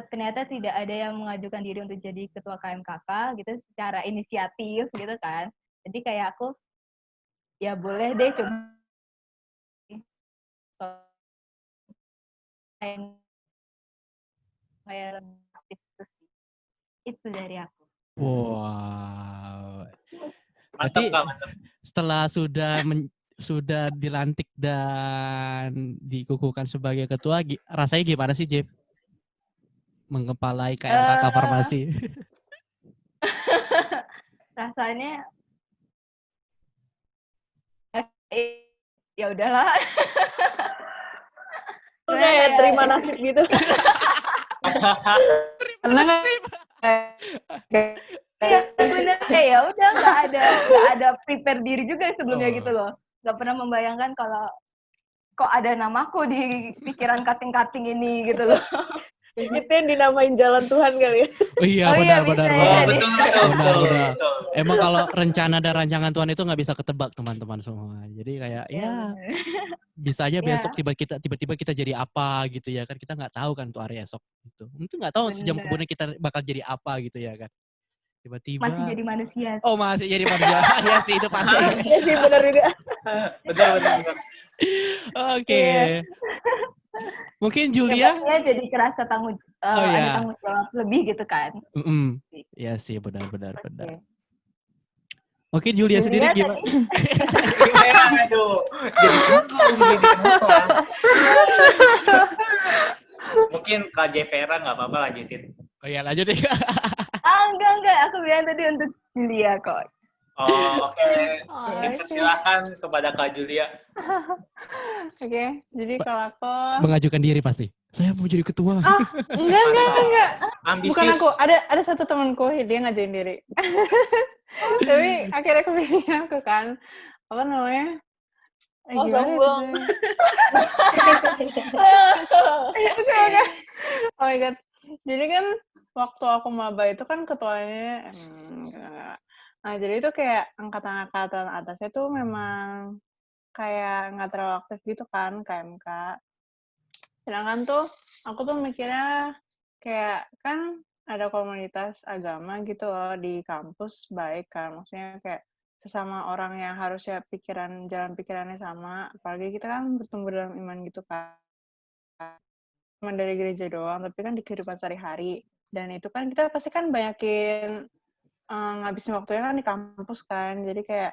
Speaker 4: ternyata tidak ada yang mengajukan diri untuk jadi ketua KMKK gitu secara inisiatif gitu kan. Jadi kayak aku, ya boleh deh coba kayak aktif itu sih. Itu dari aku.
Speaker 2: Wow.
Speaker 3: Mantap,
Speaker 2: Berarti
Speaker 3: Kak, mantap.
Speaker 2: setelah sudah dilantik dan dikukuhkan sebagai ketua, rasanya gimana sih, Jep? Mengepalai KMKK Farmasi.
Speaker 4: Rasanya ya udahlah.
Speaker 6: Udah ya, terima nasib gitu.
Speaker 5: Karena
Speaker 4: Iya bener, kayak ya udah nggak ada prepare diri juga sebelumnya
Speaker 2: Oh.
Speaker 4: gitu loh. Nggak pernah membayangkan kalau kok ada namaku di pikiran kating-kating ini gitu loh.
Speaker 6: Itu yang dinamain jalan Tuhan kali ya.
Speaker 2: Oh iya,
Speaker 4: Oh iya,
Speaker 2: benar.
Speaker 4: bisa ya,
Speaker 3: Oh,
Speaker 4: jadi.
Speaker 2: Benar.
Speaker 3: betul.
Speaker 2: Emang kalau rencana dan rancangan Tuhan itu nggak bisa ketebak, teman-teman semua. Jadi kayak ya
Speaker 4: bener.
Speaker 2: bisa aja
Speaker 4: Ya.
Speaker 2: besok tiba-tiba kita jadi apa gitu ya kan, kita nggak tahu kan tuh hari esok gitu. Itu nggak tahu sejam
Speaker 4: Bener.
Speaker 2: kemudian kita bakal jadi apa gitu ya kan. Tiba-tiba
Speaker 4: Masih jadi manusia.
Speaker 2: oh masih jadi manusia. Ya sih itu pasti.
Speaker 6: Iya sih, benar juga.
Speaker 3: Benar.
Speaker 2: Oke.
Speaker 4: Iya.
Speaker 2: Mungkin
Speaker 4: Ya,
Speaker 2: Julia?
Speaker 4: pastinya jadi kerasa
Speaker 2: Oh,
Speaker 4: ada
Speaker 2: iya.
Speaker 4: tanggung jawab lebih gitu kan.
Speaker 2: Iya sih, benar.
Speaker 4: Oke.
Speaker 2: Mungkin Julia sendiri
Speaker 4: Julia
Speaker 2: gimana?
Speaker 3: Aduh, jadi canggung, jadi kenapa? Mungkin Kak Jevera nggak apa-apa lanjutin.
Speaker 2: Oh iya, lanjut deh.
Speaker 4: Enggak. Aku bilang tadi untuk Julia kok.
Speaker 3: Oh, oke.
Speaker 5: Oh,
Speaker 3: Silakan kepada Kak Julia.
Speaker 5: Oke, jadi kalau aku
Speaker 2: Mengajukan diri pasti. Saya mau jadi ketua.
Speaker 5: enggak.
Speaker 3: Ambisius.
Speaker 5: Bukan aku, ada satu temanku dia ngajuin diri. Tapi akhirnya kepilih aku kan. Apa namanya?
Speaker 6: Oh,
Speaker 5: Gimana
Speaker 6: sombong.
Speaker 5: Oke. Oh my god. Jadi kan waktu aku maba itu kan ketuanya nah jadi itu kayak angkatan-angkatan atasnya tuh memang kayak nggak terlalu aktif gitu kan KMK. Sedangkan tuh aku tuh mikirnya kayak kan ada komunitas agama gitu loh di kampus baik kan, maksudnya kayak sesama orang yang harusnya jalan pikirannya sama, apalagi kita kan bertumbuh dalam iman gitu kan, cuma dari gereja doang, tapi kan di kehidupan sehari-hari, dan itu kan kita pasti kan banyakin ngabisin waktunya kan di kampus kan, jadi kayak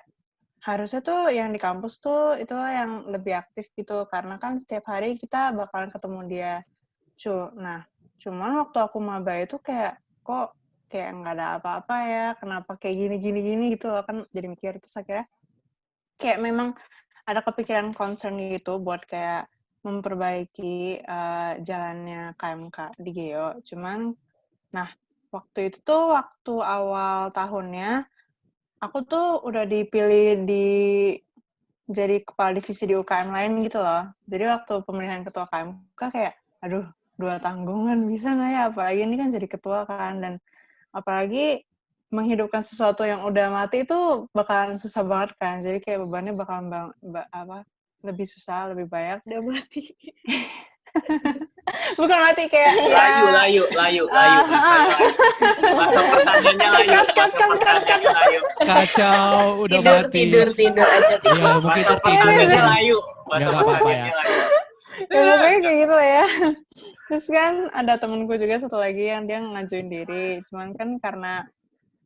Speaker 5: harusnya tuh yang di kampus tuh itulah yang lebih aktif gitu, karena kan setiap hari kita bakalan ketemu dia. Nah, cuman waktu aku maba itu kayak, kok kayak nggak ada apa-apa ya, kenapa kayak gini gitu loh, kan jadi mikir. Terus akhirnya kayak memang ada kepikiran concern gitu buat kayak memperbaiki jalannya KMK di Geo. Cuman, nah waktu itu tuh waktu awal tahunnya, aku tuh udah dipilih jadi kepala divisi di UKM lain gitu loh. Jadi waktu pemilihan ketua KMK kayak, aduh, 2 tanggungan bisa nggak ya? Apalagi ini kan jadi ketua kan, dan apalagi menghidupkan sesuatu yang udah mati itu bakalan susah banget kan. Jadi kayak bebannya bakalan lebih susah, lebih banyak.
Speaker 6: Udah mati.
Speaker 5: Bukan mati kayak
Speaker 3: Layu. Masa pertandingannya layu.
Speaker 2: Kacau, udah mati.
Speaker 1: Tidur aja tidur.
Speaker 2: Ya, mungkin
Speaker 3: Masa
Speaker 2: tertidur
Speaker 3: pertandingannya
Speaker 2: aja.
Speaker 3: layu.
Speaker 2: Ya, nggak apa-apa ya.
Speaker 5: Ya pokoknya kayak gitu lah ya. Terus kan ada temenku juga satu lagi yang dia ngajuin diri. Cuman kan karena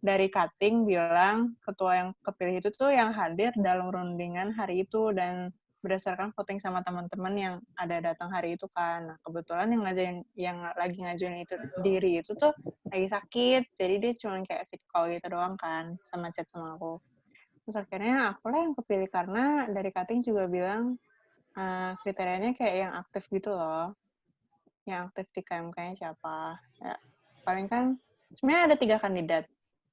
Speaker 5: dari cutting bilang ketua yang kepilih itu tuh yang hadir dalam rundingan hari itu dan berdasarkan voting sama teman-teman yang ada datang hari itu kan. Nah, kebetulan yang lagi ngajuin itu diri itu tuh lagi sakit. Jadi dia cuma kayak fit call gitu doang kan, sama chat sama aku. Terus akhirnya aku lah yang kepilih karena dari cutting juga bilang kriterianya kayak yang aktif gitu loh. Yang aktif di KMK-nya siapa. Ya, paling kan sebenarnya ada 3 kandidat.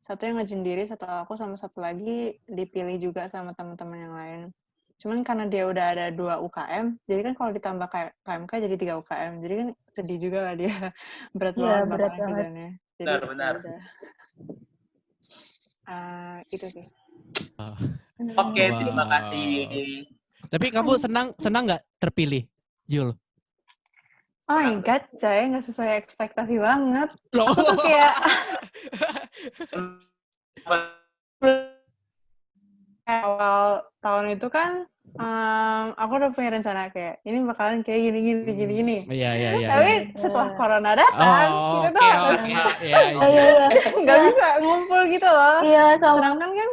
Speaker 5: Satu yang ngajuin diri, satu aku, sama satu lagi dipilih juga sama teman-teman yang lain. Cuman karena dia udah ada 2 UKM, jadi kan kalau ditambah KMK jadi 3 UKM. Jadi kan sedih juga lah dia. Berat
Speaker 4: Iya,
Speaker 5: banget
Speaker 4: berat
Speaker 5: bakalan
Speaker 4: banget.
Speaker 5: kerjanya. Jadi
Speaker 3: Benar.
Speaker 5: itu sih.
Speaker 3: Oke,
Speaker 2: Wow.
Speaker 3: terima kasih
Speaker 2: Tapi kamu senang nggak terpilih, Jul?
Speaker 5: Oh my god, Chay, nggak sesuai ekspektasi banget.
Speaker 2: Loh.
Speaker 5: Aku tuh kayak awal tahun itu kan aku udah punya rencana kayak ini bakalan kayak gini.
Speaker 2: Iya.
Speaker 5: Tapi setelah corona datang,
Speaker 2: Oh,
Speaker 5: kita tuh
Speaker 2: oke.
Speaker 5: harus
Speaker 2: Ya,
Speaker 5: nggak bisa ngumpul gitu loh.
Speaker 4: Iya, sama.
Speaker 5: Sedangkan kan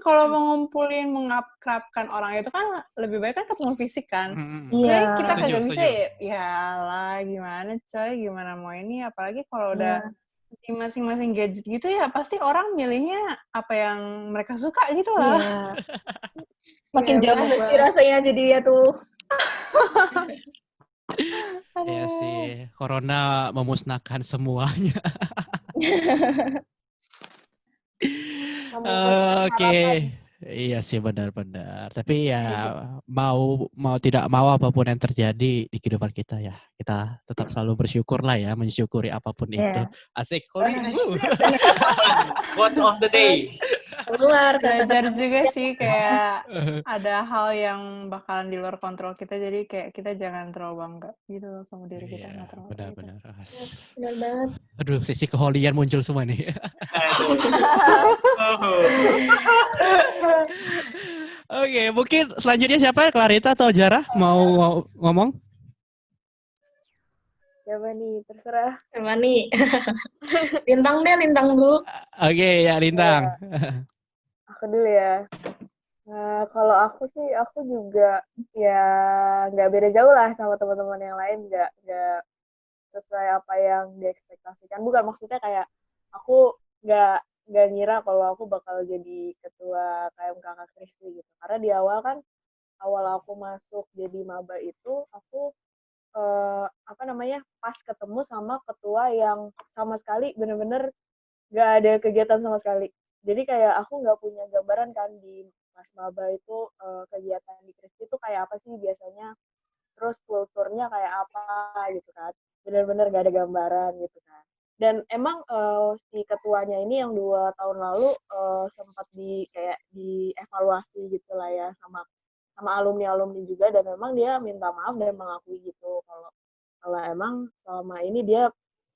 Speaker 5: kalau mau ngumpulin, mengakrabkan orang itu kan lebih baik kan ketemu fisik kan. Jadi kita kagak bisa ya lah gimana coy, gimana mau ini, apalagi kalau udah di masing-masing gadget gitu ya pasti orang milihnya apa yang mereka suka gitu loh.
Speaker 4: Iya. Makin jauh sih rasanya jadi ya tuh.
Speaker 2: Iya sih, corona memusnahkan semuanya. Oke. Iya sih benar-benar. Tapi ya mau tidak mau apapun yang terjadi di kehidupan kita ya, kita tetap selalu bersyukur lah ya, mensyukuri apapun itu. Asik.
Speaker 3: Quotes of the day.
Speaker 1: Keluar
Speaker 5: Belajar juga sih kayak ada hal yang bakalan di luar kontrol kita, jadi kayak kita jangan terlalu bangga gitu loh sama diri kita.
Speaker 2: Iya,
Speaker 5: ngatur-ngatur
Speaker 2: benar-benar.
Speaker 1: Benar banget.
Speaker 2: Aduh, sisi keholian muncul semua nih. Oke, mungkin selanjutnya siapa? Clarita atau Jara mau ngomong?
Speaker 6: Siapa nih? Terserah.
Speaker 1: Coba nih. Lintang dulu.
Speaker 2: Oke, ya Lintang.
Speaker 6: Aku dulu ya. Nah, kalau aku sih, aku juga ya nggak beda jauh lah sama teman-teman yang lain, nggak sesuai apa yang diekspektasikan. Bukan maksudnya kayak aku nggak ngira kalau aku bakal jadi ketua KMKK Kristi gitu. Karena di awal aku masuk jadi maba itu, aku pas ketemu sama ketua yang sama sekali bener-bener nggak ada kegiatan sama sekali. Jadi kayak aku nggak punya gambaran kan di pas maba itu kegiatan di Kristi itu kayak apa sih biasanya, terus kulturnya kayak apa gitu kan. Bener-bener nggak ada gambaran gitu kan. Dan emang si ketuanya ini yang 2 tahun lalu sempat dievaluasi gitu lah ya sama alumni juga, dan memang dia minta maaf dan mengakui gitu kalau emang selama ini dia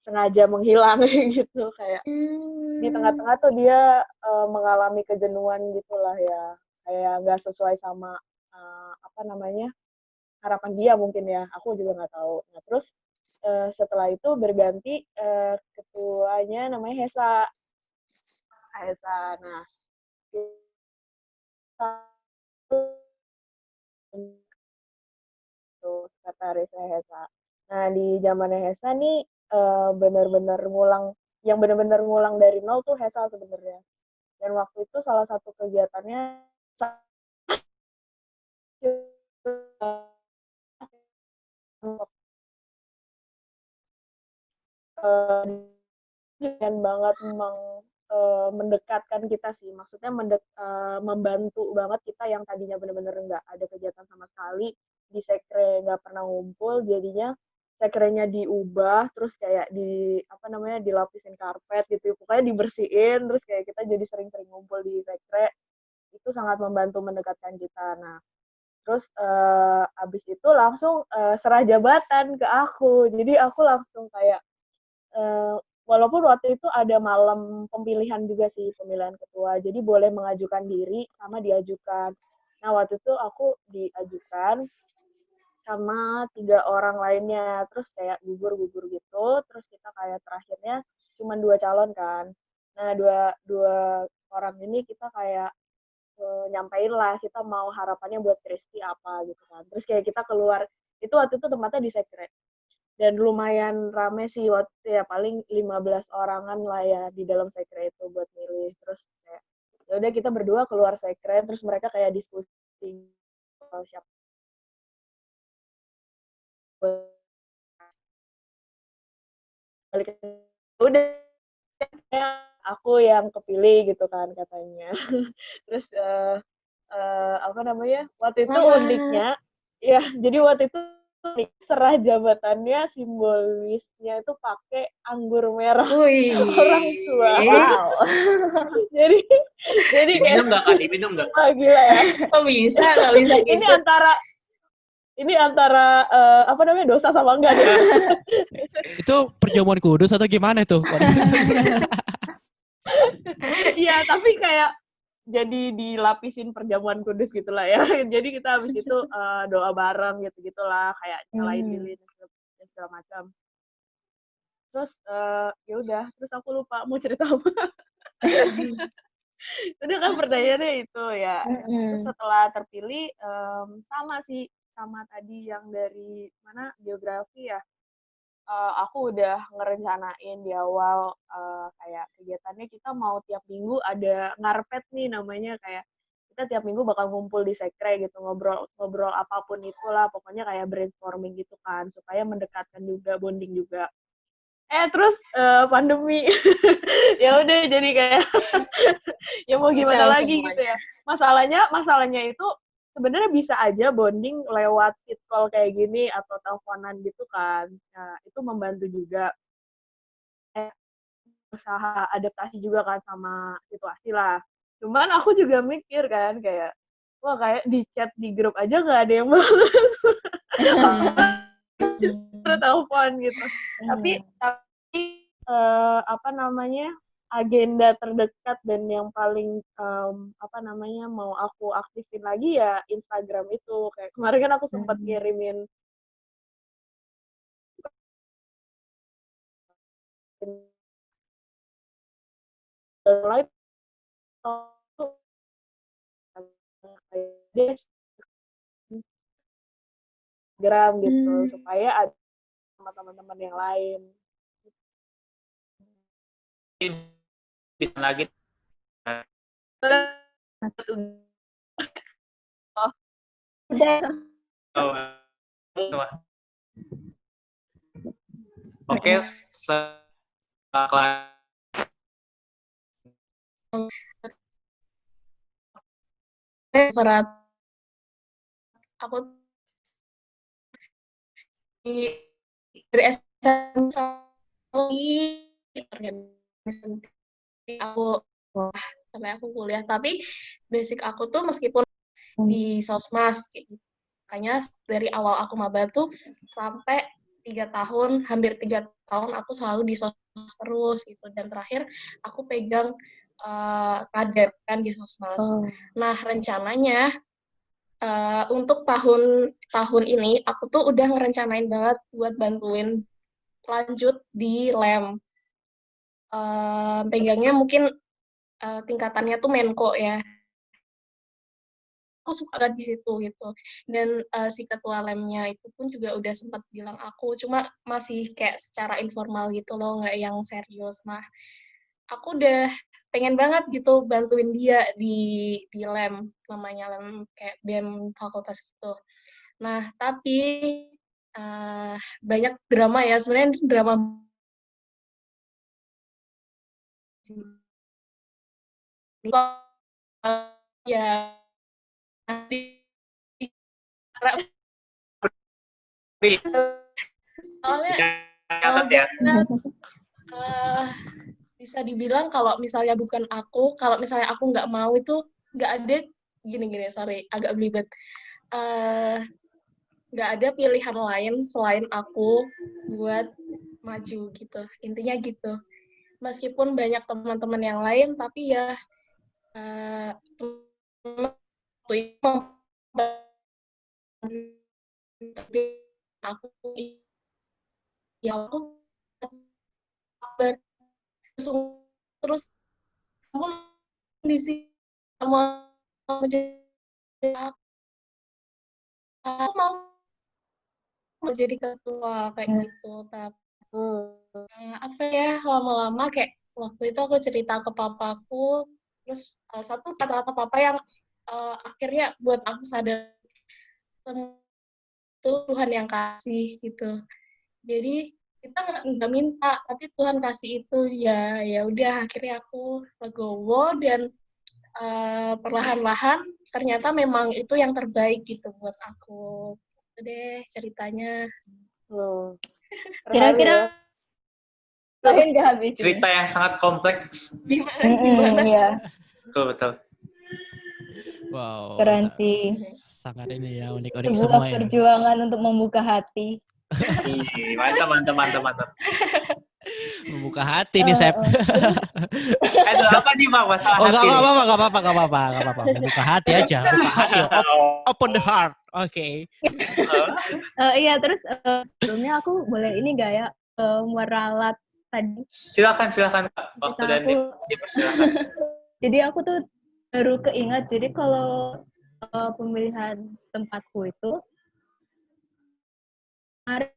Speaker 6: sengaja menghilang gitu, kayak di tengah-tengah tuh dia mengalami kejenuhan gitulah ya, kayak nggak sesuai sama harapan dia mungkin ya, aku juga nggak tahu. Nah terus setelah itu berganti ketuanya namanya Hesa. Nah sekretaris Hesa. Nah di zamannya Hesa nih benar-benar ngulang dari nol tuh Hesa sebenarnya. Dan waktu itu salah satu kegiatannya dengan banget mendekatkan kita sih, maksudnya membantu banget kita yang tadinya benar-benar nggak ada kegiatan sama sekali di sekre, nggak pernah ngumpul, jadinya sekrenya diubah, terus kayak dilapisin karpet gitu, pokoknya dibersihin, terus kayak kita jadi sering-sering ngumpul di sekre, itu sangat membantu mendekatkan kita. Nah terus abis itu langsung serah jabatan ke aku, jadi aku langsung kayak walaupun waktu itu ada malam pemilihan juga sih, pemilihan ketua, jadi boleh mengajukan diri sama diajukan. Nah waktu itu aku diajukan sama 3 orang lainnya, terus kayak gugur gitu, terus kita kayak terakhirnya cuma 2 calon kan. Nah dua orang ini kita kayak nyampein lah kita mau harapannya buat Kristi apa gitu kan. Terus kayak kita keluar, itu waktu itu tempatnya di sekre. Dan lumayan rame sih waktu ya, paling 15 orangan lah ya di dalam sekre itu buat milih. Terus kayak ya udah kita berdua keluar sekre, terus mereka kayak diskusi siapa balik, udah aku yang kepilih gitu kan katanya. Terus waktu itu uniknya ya, jadi waktu itu serah jabatannya simbolisnya itu pakai anggur merah
Speaker 1: Wih.
Speaker 6: orang tua.
Speaker 4: Wow.
Speaker 6: jadi
Speaker 3: Diminum
Speaker 6: kayak
Speaker 3: nggak Kak? Diminum nggak?
Speaker 6: wah gila ya.
Speaker 1: Kok bisa? Nggak bisa gitu.
Speaker 6: Ini antara apa namanya dosa sama enggak nih?
Speaker 2: Itu perjamuan kudus atau gimana tuh?
Speaker 6: Iya, tapi kayak jadi dilapisin perjamuan kudus gitulah ya. Jadi kita habis itu doa bareng gitu-gitulah, kayak nyalain lilin dan segala macam. Terus ya udah, terus aku lupa mau cerita apa. Udah kan pertanyaannya itu ya. Terus setelah terpilih sama sih sama tadi yang dari mana geografi ya. Aku udah ngerencanain di awal kayak kegiatannya kita mau tiap minggu ada ngarpet nih namanya, kayak kita tiap minggu bakal ngumpul di sekre gitu, ngobrol apapun itulah, pokoknya kayak brainstorming gitu kan supaya mendekatkan juga, bonding juga. Terus pandemi ya udah jadi kayak ya mau gimana
Speaker 1: Kacau
Speaker 6: lagi
Speaker 1: semuanya.
Speaker 6: gitu ya. Masalahnya itu sebenarnya bisa aja bonding lewat fit call kayak gini atau teleponan gitu kan. Nah, itu membantu juga usaha adaptasi juga kan sama situasi lah. Cuman aku juga mikir kan kayak wah kayak di chat di grup aja nggak ada yang balas. Telepon gitu. Tapi apa namanya agenda terdekat dan yang paling apa namanya mau aku aktifin lagi ya Instagram itu. Kayak kemarin kan aku sempat ngirimin live Instagram gitu supaya ada sama teman-teman yang lain.
Speaker 3: Bisa lagi. Oke, setelah
Speaker 1: Berat. Aku dari SMA aku sampai aku kuliah, tapi basic aku tuh meskipun di sosmas kayak gitu. Makanya dari awal aku maba tuh sampai 3 tahun, hampir 3 tahun aku selalu di sosmas terus gitu. Dan terakhir aku pegang kadep kan di sosmas. Nah rencananya untuk tahun ini aku tuh udah ngerencanain banget buat bantuin lanjut di LEM. Pegangnya mungkin tingkatannya tuh Menko ya. Aku suka banget di situ gitu. Dan si ketua lemnya itu pun juga udah sempat bilang aku, cuma masih kayak secara informal gitu loh, nggak yang serius. Nah, aku udah pengen banget gitu bantuin dia di lem, namanya lem kayak BEM fakultas gitu. Nah, tapi banyak drama ya, sebenarnya drama ya soalnya bisa dibilang kalau misalnya bukan aku, kalau misalnya aku nggak mau itu nggak ada gini-gini, sorry, agak belibet. Nggak ada pilihan lain selain aku buat maju gitu. Intinya gitu. Meskipun banyak teman-teman yang lain, tapi ya aku ya aku terus kamu di sini sama aku mau jadi ketua kayak gitu, tapi apa ya lama-lama kayak waktu itu aku cerita ke papaku, terus satu kata-kata papa yang akhirnya buat aku sadar itu Tuhan yang kasih gitu. Jadi kita nggak minta, tapi Tuhan kasih itu ya. Ya udah akhirnya aku legowo dan perlahan-lahan ternyata memang itu yang terbaik gitu buat aku. Itu deh ceritanya.
Speaker 6: Loh.
Speaker 4: Kira-kira lain nggak habis ini?
Speaker 3: Cerita yang sangat kompleks.
Speaker 1: Gimana?
Speaker 4: Iya,
Speaker 3: Betul.
Speaker 2: Wow,
Speaker 4: keren sih.
Speaker 2: sangat ini ya unik-unik
Speaker 4: Sebuah
Speaker 2: semua ya.
Speaker 4: perjuangan untuk membuka hati.
Speaker 3: Ih, mantap.
Speaker 2: Membuka hati nih, Sep.
Speaker 4: Terus
Speaker 3: Aduh, apa nih Bang masalah
Speaker 2: Oh,
Speaker 3: hati nih?
Speaker 2: nggak apa-apa. Membuka hati aja, buka hati, open the heart. Oke.
Speaker 4: iya terus sebelumnya aku boleh ini nggak ya meralat tadi
Speaker 3: Silakan Kak. Waktu
Speaker 4: cerita
Speaker 3: dan
Speaker 4: aku.
Speaker 3: dipersilakan.
Speaker 4: Jadi aku tuh baru keingat. Jadi kalau pemilihan tempatku itu kemarin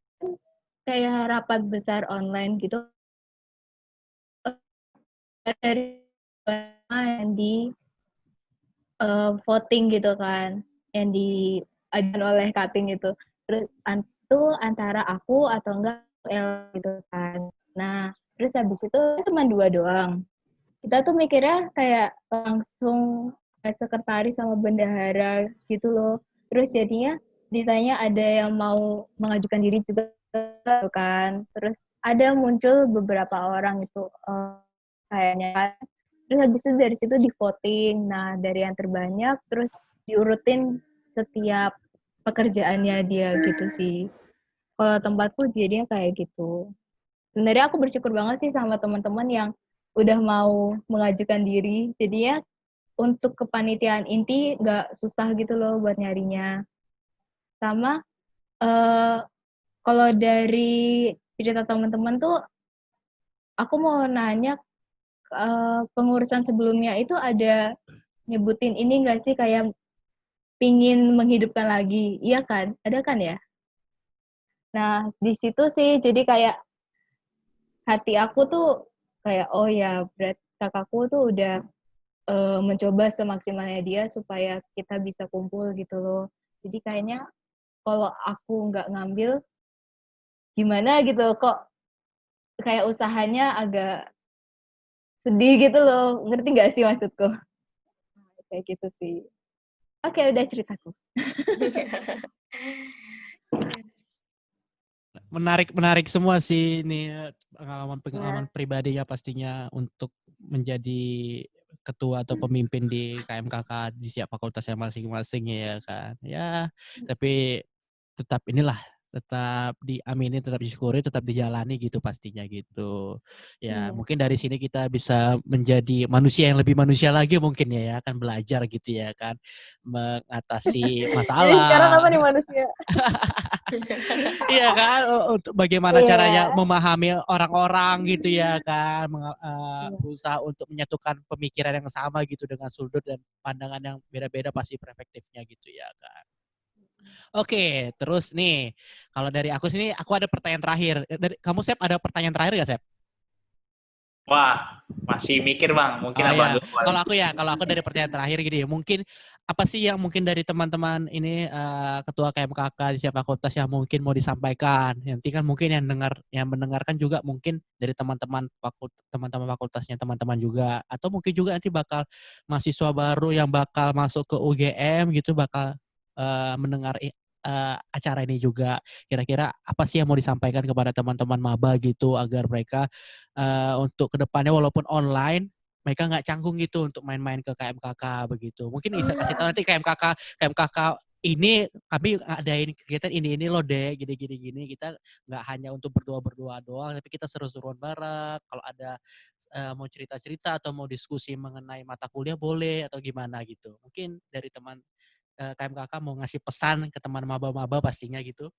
Speaker 4: kayak rapat besar online gitu dari yang di voting gitu kan, yang diajukan oleh Kating itu. Terus itu antara aku atau enggak L gitu kan. Nah, terus habis itu cuma 2 doang. Kita tuh mikirnya kayak langsung sekretaris sama bendahara gitu loh. Terus jadinya ditanya ada yang mau mengajukan diri juga kan. Terus ada muncul beberapa orang itu kayaknya kan. Terus habis itu dari situ di voting. Nah, dari yang terbanyak terus diurutin setiap pekerjaannya dia gitu sih. Kalau tempatku jadinya kayak gitu. Sebenarnya aku bersyukur banget sih sama teman-teman yang udah mau mengajukan diri. Jadinya untuk kepanitiaan inti nggak susah gitu loh buat nyarinya. Sama kalau dari cerita teman-teman tuh, aku mau nanya pengurusan sebelumnya itu ada nyebutin ini nggak sih kayak pingin menghidupkan lagi, iya kan? Ada kan ya? Nah di situ sih jadi kayak hati aku tuh kayak oh ya berarti kakakku tuh udah mencoba semaksimalnya dia supaya kita bisa kumpul gitu loh. Jadi kayaknya kalau aku nggak ngambil gimana gitu kok kayak usahanya agak sedih gitu loh. Ngerti nggak sih maksudku? Kayak gitu sih. Oke, udah ceritaku.
Speaker 2: Menarik semua sih ini pengalaman pribadinya pastinya untuk menjadi ketua atau pemimpin di KMKK di setiap fakultasnya masing-masing ya kan. Ya, tapi tetap diamini, tetap disyukuri, tetap dijalani gitu pastinya gitu. Ya, mungkin dari sini kita bisa menjadi manusia yang lebih manusia lagi mungkin ya kan belajar gitu ya kan mengatasi masalah.
Speaker 6: Jadi sekarang apa nih manusia?
Speaker 2: Iya kan, untuk bagaimana caranya memahami orang-orang gitu ya kan, berusaha untuk menyatukan pemikiran yang sama gitu dengan sudut dan pandangan yang beda-beda pasti perspektifnya gitu ya kan. Oke, terus nih, kalau dari aku sini, aku ada pertanyaan terakhir. Dari kamu, Sep, ada pertanyaan terakhir nggak, Sep?
Speaker 3: Wah, masih mikir Bang. Mungkin
Speaker 2: Oh
Speaker 3: Abang
Speaker 2: ya,
Speaker 3: duluan.
Speaker 2: kalau aku dari pertanyaan terakhir gini, mungkin apa sih yang mungkin dari teman-teman ini ketua KMKK di setiap fakultas yang mungkin mau disampaikan? Nanti kan mungkin yang mendengarkan juga mungkin dari teman-teman fakultasnya teman-teman juga, atau mungkin juga nanti bakal mahasiswa baru yang bakal masuk ke UGM gitu bakal mendengar acara ini juga. Kira-kira apa sih yang mau disampaikan kepada teman-teman maba gitu agar mereka untuk kedepannya walaupun online mereka nggak canggung gitu untuk main-main ke KMKK begitu. Mungkin bisa kasih tahu nanti KMKK ini kami adain kegiatan ini loh deh, gini. Kita nggak hanya untuk berdua doang, tapi kita seru-seruan bareng. Kalau ada mau cerita-cerita atau mau diskusi mengenai mata kuliah boleh atau gimana gitu. Mungkin dari teman KMKK mau ngasih pesan ke teman maba-maba pastinya gitu.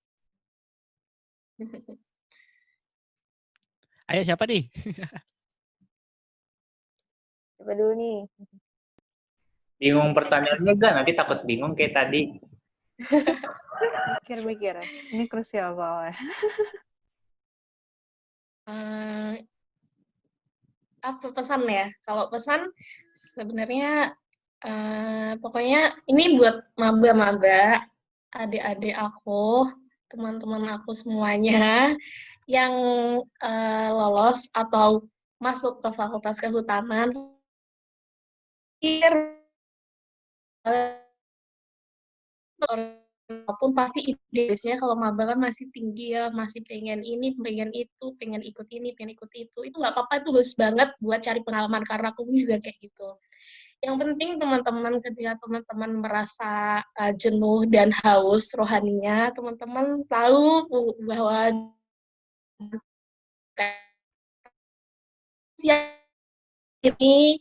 Speaker 2: Ayo siapa nih?
Speaker 6: Coba dulu nih.
Speaker 3: Bingung pertanyaannya gak? Nanti takut bingung kayak tadi.
Speaker 5: Mikir-mikir. Ini krusial soalnya.
Speaker 1: Apa pesan ya? Kalau pesan sebenarnya pokoknya ini buat maba-maba, adik-adik aku, teman-teman aku semuanya yang lolos atau masuk ke Fakultas Kehutanan, Walaupun pasti idealisnya kalau maba kan masih tinggi ya, masih pengen ini, pengen itu, pengen ikut ini, pengen ikut itu. Itu nggak apa-apa, itu bagus banget buat cari pengalaman, karena aku pun juga kayak gitu. Yang penting teman-teman ketika teman-teman merasa jenuh dan haus rohaninya, teman-teman tahu bahwa ini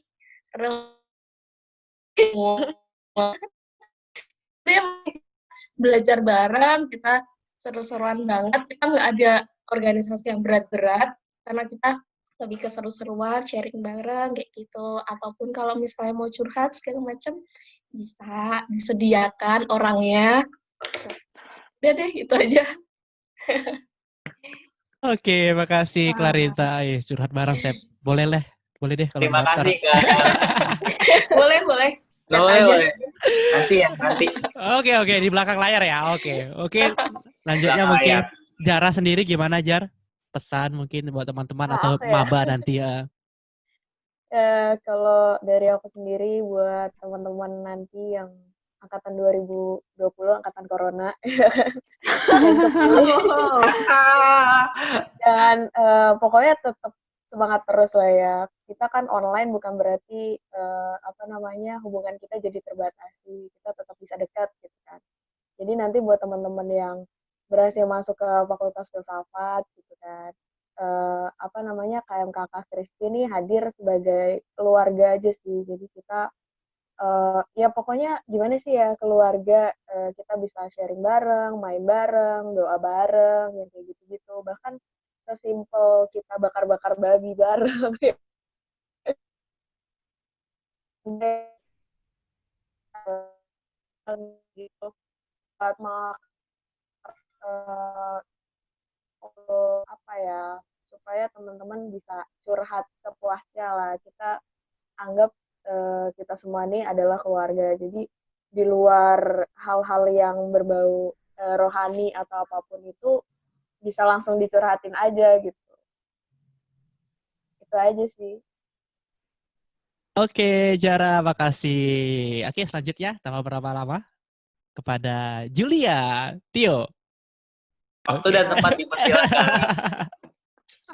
Speaker 1: belajar bareng, kita seru-seruan banget. Kita nggak ada organisasi yang berat-berat, karena kita lebih ke seru-seruan, sharing bareng, kayak gitu. Ataupun kalau misalnya mau curhat, segala macam, bisa disediakan orangnya. Udah deh, itu aja.
Speaker 2: Oke, makasih Clarita. Curhat bareng, Sep. Boleh deh kalau
Speaker 3: Terima
Speaker 2: daftar.
Speaker 3: kasih Kak.
Speaker 1: Boleh. Chat
Speaker 3: Boleh,
Speaker 1: aja.
Speaker 3: boleh. Nanti.
Speaker 2: Oke, di belakang layar ya. Oke. Lanjutnya
Speaker 3: Belakang
Speaker 2: mungkin
Speaker 3: layar.
Speaker 2: Jara sendiri gimana, Jar? Pesan mungkin buat teman-teman atau
Speaker 6: Aku ya.
Speaker 2: maba nanti ya.
Speaker 6: Kalau dari aku sendiri buat teman-teman nanti yang angkatan 2020, angkatan corona, yang kepilih. Dan pokoknya tetap semangat terus lah ya. Kita kan online bukan berarti hubungan kita jadi terbatasi. Kita tetap bisa dekat gitu kan. Jadi nanti buat teman-teman yang berhasil masuk ke Fakultas Filsafat gitu kan, KMKK Kristi ini hadir sebagai keluarga aja sih. Jadi kita ya pokoknya gimana sih ya keluarga, kita bisa sharing bareng, main bareng, doa bareng, yang kayak gitu-gitu. Bahkan sesimpel kita bakar-bakar babi bareng. Gitu. Supaya teman-teman bisa curhat sepuasnya lah. Kita anggap kita semua ini adalah keluarga. Jadi di luar hal-hal yang berbau rohani atau apapun itu bisa langsung dicurhatin aja gitu. Itu aja sih.
Speaker 2: Oke, Jara, makasih. Oke, selanjutnya tanpa berlama-lama kepada Julia Tio.
Speaker 3: Waktu dan tempat dipersilakan.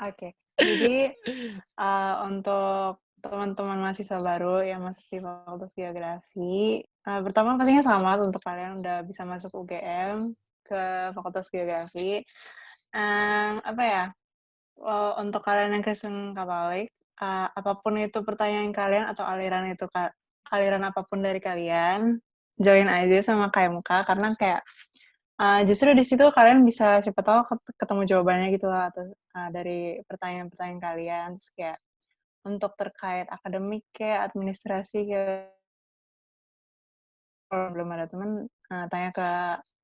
Speaker 5: Oke. Jadi untuk teman-teman mahasiswa baru yang masuk di Fakultas Geografi, pertama pastinya selamat untuk kalian udah bisa masuk UGM ke Fakultas Geografi. Untuk kalian yang Kristen Katolik, apapun itu pertanyaan kalian atau aliran apapun dari kalian, join aja sama KMK karena kayak justru di situ kalian bisa siapa tahu ketemu jawabannya gitu lah atau dari pertanyaan-pertanyaan kalian. Terus kayak untuk terkait akademik kayak administrasi kayak kalau belum ada teman tanya ke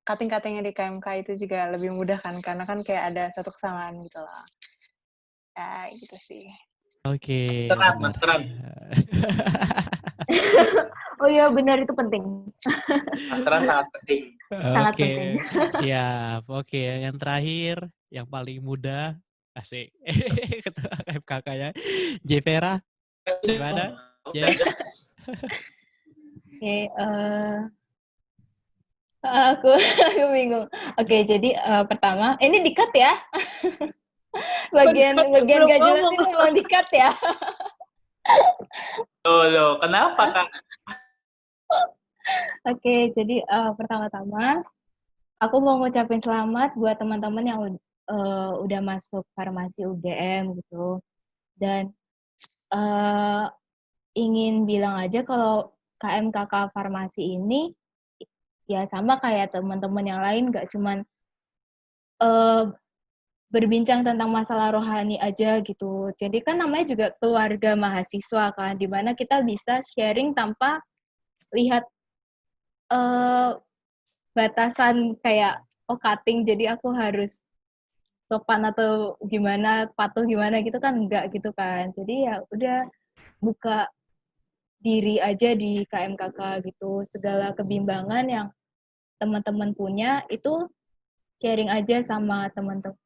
Speaker 5: kating-katingnya di KMK itu juga lebih mudah kan karena kan kayak ada satu kesamaan gitu lah. Ya gitu sih.
Speaker 2: Oke,
Speaker 3: Masteran.
Speaker 4: Oh iya benar, itu penting.
Speaker 3: Masteran sangat penting.
Speaker 4: Sangat
Speaker 2: Oke,
Speaker 4: penting.
Speaker 2: siap. Oke, yang terakhir, yang paling muda, asik. Ketua KMKK ya. Jevera, gimana?
Speaker 3: Oke,
Speaker 4: Aku bingung. Oke, jadi pertama, ini di-cut ya? bagian
Speaker 6: belum
Speaker 4: gak jelas
Speaker 6: ngomong.
Speaker 4: ini memang di-cut ya?
Speaker 3: Loh, kenapa Kak?
Speaker 4: Oke, jadi pertama-tama aku mau ngucapin selamat buat teman-teman yang udah masuk farmasi UGM gitu. Dan ingin bilang aja kalau KMKK Farmasi ini ya sama kayak teman-teman yang lain, gak cuman berbincang tentang masalah rohani aja gitu. Jadi kan namanya juga keluarga mahasiswa kan, dimana kita bisa sharing tanpa lihat batasan kayak cutting, jadi aku harus sopan atau gimana, patuh gimana gitu kan, enggak gitu kan. Jadi ya udah buka diri aja di KMKK gitu. Segala kebimbangan yang teman-teman punya itu sharing aja sama teman-teman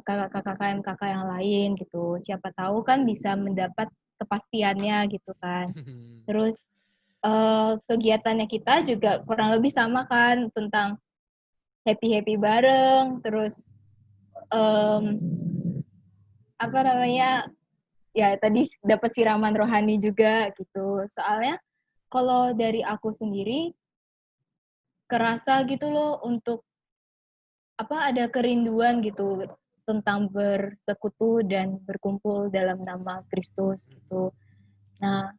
Speaker 4: kakak-kakak KMKK yang lain gitu. Siapa tahu kan bisa mendapat kepastiannya gitu kan. Terus kegiatannya kita juga kurang lebih sama kan, tentang happy bareng, terus apa namanya, ya tadi dapat siraman rohani juga gitu. Soalnya kalau dari aku sendiri kerasa gitu loh untuk ada kerinduan gitu tentang bersekutu dan berkumpul dalam nama Kristus gitu. Nah,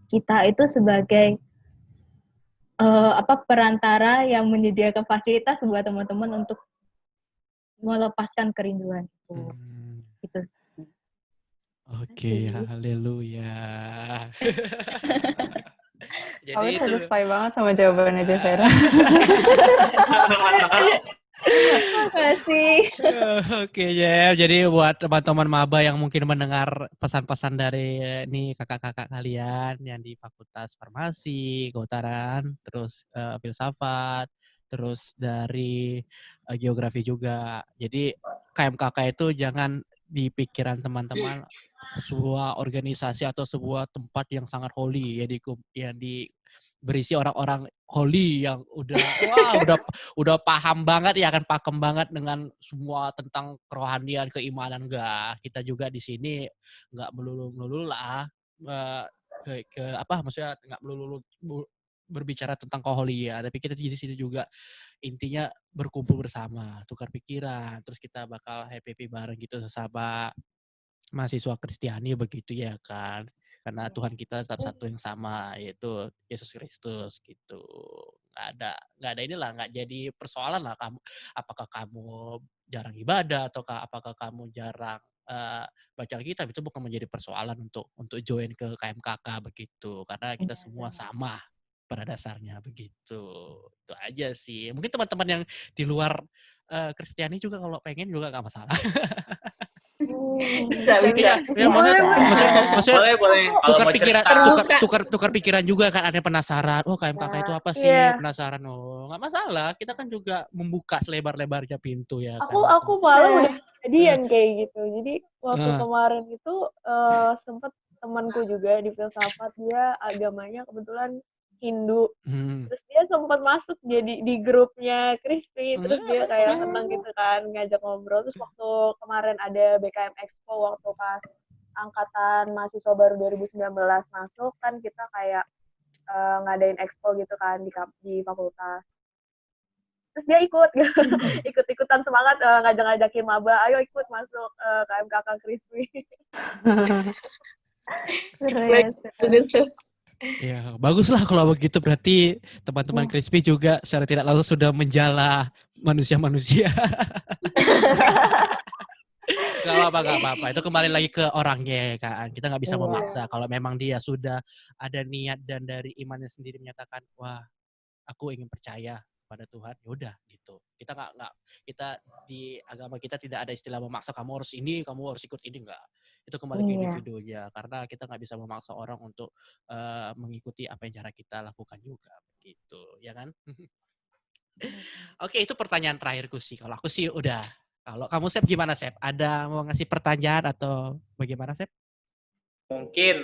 Speaker 4: kita itu sebagai perantara yang menyediakan fasilitas buat teman-teman untuk melepaskan kerinduan itu. Gitu.
Speaker 2: Oke, haleluya. Jadi
Speaker 5: Aku
Speaker 2: itu
Speaker 5: satisfy banget sama jawabannya Jevera.
Speaker 4: Makasih.
Speaker 2: Oke, Jeff. Jadi buat teman-teman maba yang mungkin mendengar pesan-pesan dari nih kakak-kakak kalian yang di Fakultas Farmasi, Kehutanan, terus filsafat, terus dari geografi juga. Jadi KMKK itu jangan di pikiran teman-teman sebuah organisasi atau sebuah tempat yang sangat holy yang berisi orang-orang holy yang udah paham banget ya kan, pakem banget dengan semua tentang kerohanian, keimanan. Enggak, kita juga di sini enggak melulu lah maksudnya enggak melulu berbicara tentang keholia, tapi kita di sini juga intinya berkumpul bersama, tukar pikiran, terus kita bakal happy bareng gitu sesama mahasiswa Kristiani begitu ya kan. Karena Tuhan kita satu-satu yang sama, yaitu Yesus Kristus gitu. Nggak ada inilah, nggak jadi persoalan lah apakah kamu jarang ibadah atau apakah kamu jarang baca Alkitab, itu bukan menjadi persoalan untuk join ke KMKK begitu. Karena kita semua sama pada dasarnya begitu. Itu aja sih. Mungkin teman-teman yang di luar Kristiani juga kalau pengen juga nggak masalah.
Speaker 1: Bisa.
Speaker 2: Ya, maksudnya
Speaker 3: boleh. Kalau
Speaker 2: tukar
Speaker 3: mau
Speaker 2: pikiran,
Speaker 3: cerita.
Speaker 2: tukar pikiran juga kan, ada penasaran. Oh, KMKK itu apa sih?
Speaker 6: Iya.
Speaker 2: Penasaran. Oh, nggak masalah. Kita kan juga membuka selebar-lebarnya pintu ya kan.
Speaker 6: Aku malah udah kejadian kayak gitu. Jadi waktu kemarin itu sempet temanku juga di filsafat, dia agamanya kebetulan Hindu. Terus dia sempat masuk jadi di grupnya Crispy, terus dia kayak senang gitu kan, ngajak ngobrol. Terus waktu kemarin ada BKM Expo, waktu pas angkatan mahasiswa baru 2019 masuk, kan kita kayak ngadain expo gitu kan di fakultas. Terus dia ikut-ikutan semangat, ngajak-ngajakin maba, ayo ikut masuk KMKK Crispy.
Speaker 1: Bagus tuh.
Speaker 2: Ya, baguslah kalau begitu, berarti teman-teman Crispy juga secara tidak langsung sudah menjala manusia-manusia. Gak apa-apa. Itu kembali lagi ke orangnya kan. Kita nggak bisa memaksa. Kalau memang dia sudah ada niat dan dari imannya sendiri menyatakan, wah, aku ingin percaya pada Tuhan, ya udah gitu. Kita di agama kita tidak ada istilah memaksa, kamu harus ini, kamu harus ikut ini, enggak. Itu kembali ke individunya, karena kita nggak bisa memaksa orang untuk mengikuti apa yang cara kita lakukan juga gitu, ya kan? Oke, itu pertanyaan terakhirku sih. Kalau aku sih udah. Kalau kamu, Sep, gimana, Sep? Ada mau ngasih pertanyaan atau bagaimana, Sep?
Speaker 3: Mungkin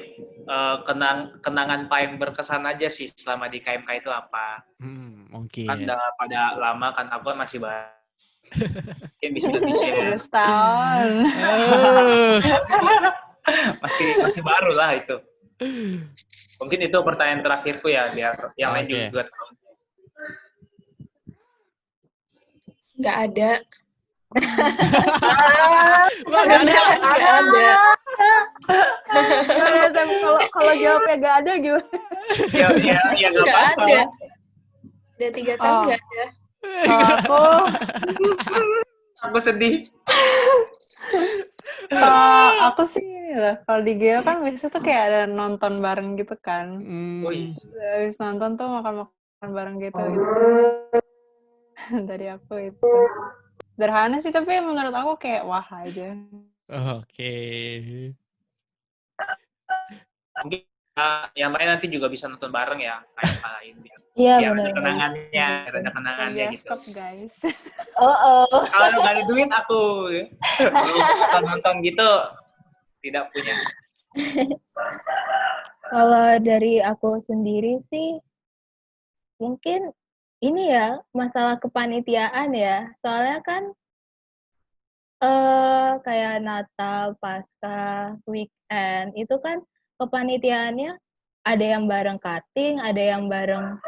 Speaker 3: kenangan paling berkesan aja sih selama di KMK itu apa?
Speaker 2: Mungkin.
Speaker 3: Kan udah pada lama kan, aku masih baru. Mungkin bisa di-share.
Speaker 5: 2 tahun.
Speaker 3: masih baru lah itu. Mungkin itu pertanyaan terakhirku ya, biar yang lain juga tahu.
Speaker 1: Nggak ada.
Speaker 6: Nggak ada. Kalau jawabnya nggak ada gimana?
Speaker 3: Ya nggak apa-apa.
Speaker 1: Ada. Udah 3 tahun nggak ada.
Speaker 3: Aku sedih.
Speaker 5: Aku sih lah, kalau di Geo kan biasanya tuh kayak ada nonton bareng gitu kan. Habis nonton tuh makan bareng gitu. Dari aku itu. Sederhana sih, tapi menurut aku kayak wah aja.
Speaker 2: Oke.
Speaker 3: Mungkin yang lain nanti juga bisa nonton bareng ya, kayak lain biar.
Speaker 4: Iya,
Speaker 3: Ada kenangannya gitu.
Speaker 5: Guys.
Speaker 3: Kalau nggak ada duit aku nonton gitu tidak punya.
Speaker 4: Kalau dari aku sendiri sih, mungkin ini ya, masalah kepanitiaan ya. Soalnya kan kayak Natal, Paskah, weekend, itu kan kepanitiaannya ada yang bareng cutting, ada yang bareng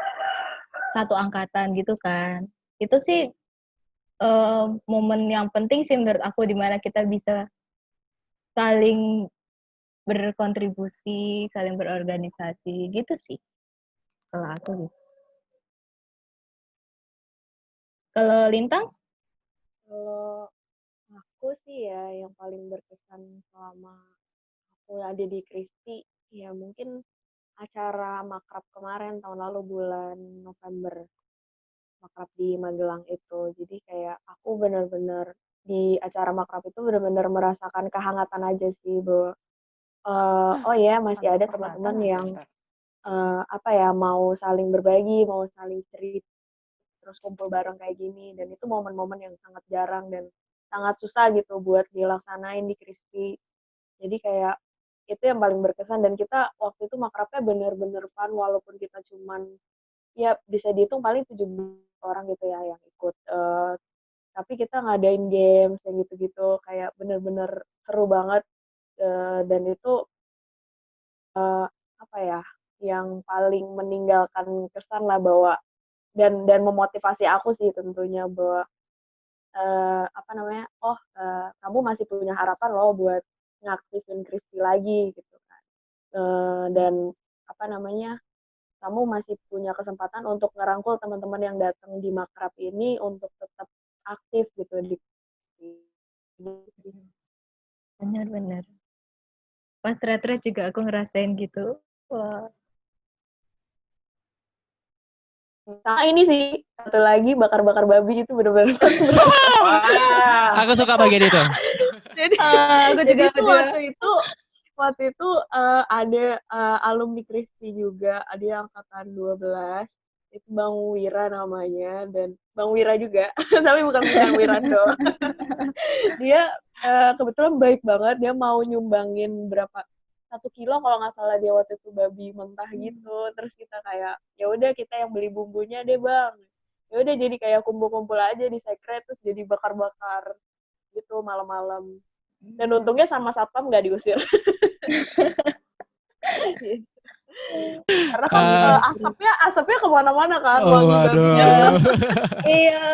Speaker 4: satu angkatan gitu kan. Itu sih momen yang penting sih menurut aku di mana kita bisa saling berkontribusi, saling berorganisasi gitu sih. Kalau aku gitu. Kalau Lintang?
Speaker 6: Kalau aku sih ya yang paling berkesan selama aku ada di Kristi, ya mungkin acara makrab kemarin tahun lalu bulan November, makrab di Magelang itu. Jadi kayak aku benar-benar di acara makrab itu benar-benar merasakan kehangatan aja sih, bahwa oh ya masih ada teman-teman yang apa ya, mau saling berbagi, mau saling cerita, terus kumpul bareng kayak gini, dan itu momen-momen yang sangat jarang dan sangat susah gitu buat dilaksanain di Kristi. Jadi kayak itu yang paling berkesan, dan kita waktu itu makrabnya bener-bener fun walaupun kita cuman ya bisa dihitung paling 17 orang gitu ya yang ikut. Tapi kita ngadain games yang gitu-gitu kayak bener-bener seru banget, dan itu apa ya, yang paling meninggalkan kesan lah, bahwa dan memotivasi aku sih tentunya, bahwa apa namanya, oh kamu masih punya harapan loh buat ngaktifin Kristi lagi gitu kan. Dan apa namanya, kamu masih punya kesempatan untuk ngerangkul teman-teman yang datang di makrab ini untuk tetap aktif gitu di
Speaker 4: Benar-benar. Pas retret juga aku ngerasain gitu. Wah.
Speaker 6: Sama ini sih, satu lagi bakar-bakar babi itu bener-bener
Speaker 3: Wah,
Speaker 2: Aku suka bagian itu.
Speaker 6: jadi
Speaker 4: Aku
Speaker 6: jadi
Speaker 4: juga, aku
Speaker 6: tuh
Speaker 4: juga.
Speaker 6: waktu itu ada alumni Kristi juga, ada yang angkatan 12, itu Bang Wira namanya, dan Bang Wira juga, tapi bukan Bang Wirando. Dia kebetulan baik banget, dia mau nyumbangin berapa 1 kilo kalau nggak salah dia waktu itu babi mentah gitu. Terus kita kayak ya udah kita yang beli bumbunya deh bang. Ya udah jadi kayak kumpul-kumpul aja di sekret, terus jadi bakar-bakar gitu malam-malam. Dan untungnya sama satpam nggak diusir. Karena kan asapnya kemana-mana kan, wangi babinya.
Speaker 2: Waduh.
Speaker 4: Iya.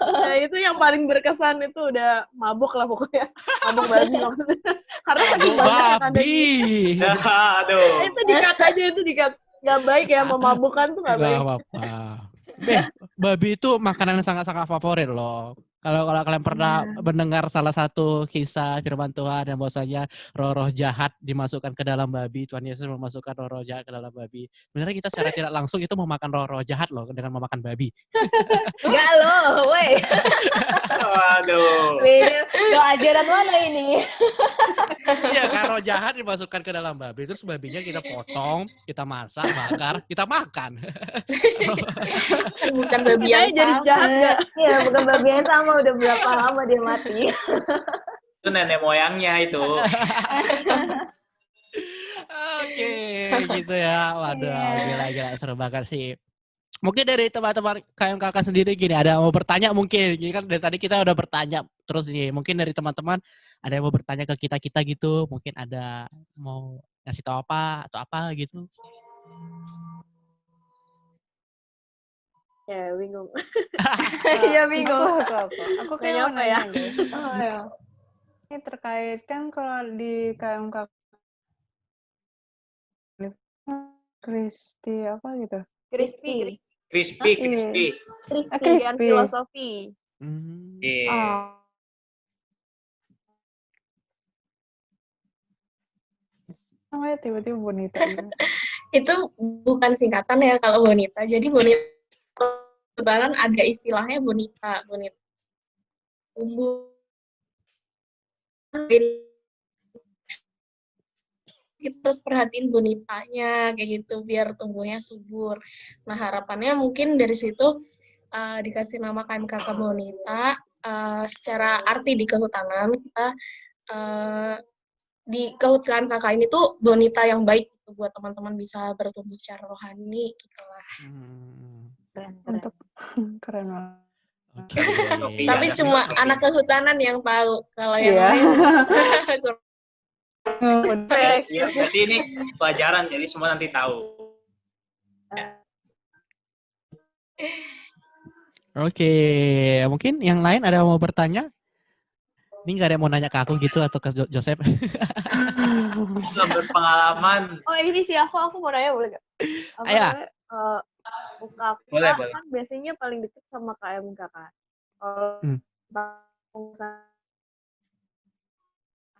Speaker 6: Nah itu yang paling berkesan, itu udah mabuk lah pokoknya, mabuk babi maksudnya. Karena saking
Speaker 2: Mabuk
Speaker 6: banyak yang ada
Speaker 2: babi.
Speaker 3: aduh.
Speaker 6: itu dikat aja, itu dikat, nggak baik ya, memabukkan tuh nggak
Speaker 2: Gak
Speaker 6: baik.
Speaker 2: apa-apa. Babi itu makanan yang sangat-sangat favorit loh. Kalau kalian pernah mendengar salah satu kisah firman Tuhan yang bahwasanya roh-roh jahat dimasukkan ke dalam babi, Tuhan Yesus memasukkan roh-roh jahat ke dalam babi. Sebenarnya kita secara tidak langsung itu memakan roh-roh jahat loh dengan memakan babi.
Speaker 4: Enggak loh, weh.
Speaker 3: Waduh.
Speaker 4: Beda. Lo ajaran mana ini?
Speaker 2: Iya kan, roh jahat dimasukkan ke dalam babi, terus babinya kita potong, kita masak, bakar, kita makan.
Speaker 1: Bukan babi yang
Speaker 6: Jadi jahat nggak?
Speaker 4: Iya, bukan babi yang sama, udah berapa lama dia mati.
Speaker 3: Itu nenek moyangnya itu.
Speaker 2: Oke, gitu ya. Waduh, gila seru banget sih. Mungkin dari teman-teman KMKK sendiri gini, ada yang mau bertanya mungkin. Gini kan dari tadi kita udah bertanya terus nih. Mungkin dari teman-teman ada yang mau bertanya ke kita gitu. Mungkin ada mau ngasih tahu apa atau apa gitu.
Speaker 6: Ya bingung.
Speaker 4: Iya, bingung.
Speaker 5: Aku
Speaker 6: Nggak
Speaker 5: kayak mau
Speaker 6: nyampe ya.
Speaker 5: nanya deh.
Speaker 6: Oh, ya.
Speaker 5: Ini terkait kan kalau di KMK Kristi apa gitu?
Speaker 6: Crispy.
Speaker 3: Crispy.
Speaker 6: Crispy dan
Speaker 5: Crispy.
Speaker 6: filosofi.
Speaker 3: Iya.
Speaker 5: Namanya tiba-tiba bonita.
Speaker 1: Itu bukan singkatan ya kalau bonita. Jadi bonita kebetulan ada istilahnya bonita tumbuh. Kita harus perhatiin bonitanya kayak gitu biar tumbuhnya subur. Nah harapannya mungkin dari situ dikasih nama KMKK Bonita. Secara arti di kehutanan kita di kehutanan KMKK ini tuh bonita yang baik gitu, buat teman-teman bisa bertumbuh secara rohani gitulah.
Speaker 5: Untuk keren banget.
Speaker 2: Oke.
Speaker 3: Sophie
Speaker 1: Tapi
Speaker 3: ada
Speaker 1: cuma
Speaker 3: Sophie.
Speaker 1: anak kehutanan yang tahu. Kalau yang
Speaker 5: Iya.
Speaker 1: lain
Speaker 3: Ya, berarti ini pelajaran, jadi semua nanti tahu.
Speaker 2: Oke, mungkin yang lain ada yang mau bertanya? Ini nggak ada yang mau nanya ke aku gitu atau ke Joseph?
Speaker 3: Belum berpengalaman.
Speaker 6: Oh ini sih aku mau nanya boleh gak? Apa
Speaker 2: Ayo.
Speaker 6: namanya? UKK
Speaker 3: Boleh.
Speaker 6: kan biasanya paling dekat sama KMK kan.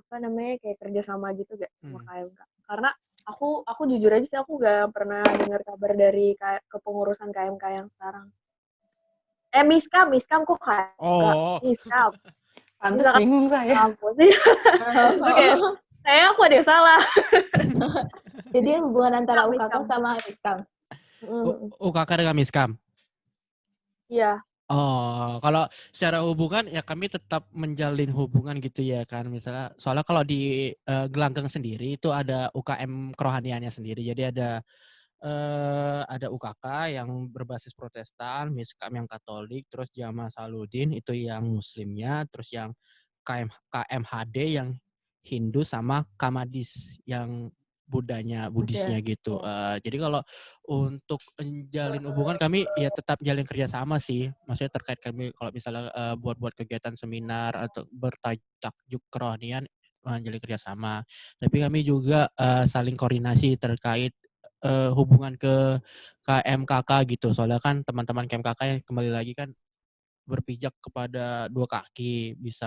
Speaker 6: Apa namanya kayak kerjasama gitu gak sama KMK? Karena aku jujur aja sih aku gak pernah dengar kabar dari kepengurusan KMK yang sekarang. Miskam kok KMK?
Speaker 2: Oh.
Speaker 6: Miskam.
Speaker 5: Pantes bingung saya.
Speaker 6: Ampun sih. Kayaknya aku ada yang salah.
Speaker 4: Jadi hubungan antara UKK sama Miskam.
Speaker 2: UKK dengan Miskam?
Speaker 6: Iya.
Speaker 2: Oh, kalau secara hubungan ya kami tetap menjalin hubungan gitu ya kan. Misalnya, soalnya kalau di Gelanggang sendiri itu ada UKM kerohaniannya sendiri. Jadi ada UKK yang berbasis Protestan, Miskam yang Katolik, terus Jamaah Saludin itu yang Muslimnya, terus yang KMHD yang Hindu sama Kamadis yang Buddhisnya gitu. Jadi kalau untuk menjalin hubungan kami ya tetap jalin kerjasama sih. Maksudnya terkait kami kalau misalnya buat kegiatan seminar atau bertajuk kerohanian menjalin kerjasama. Tapi kami juga saling koordinasi terkait hubungan ke KMKK gitu. Soalnya kan teman-teman KMKK yang kembali lagi kan berpijak kepada dua kaki, bisa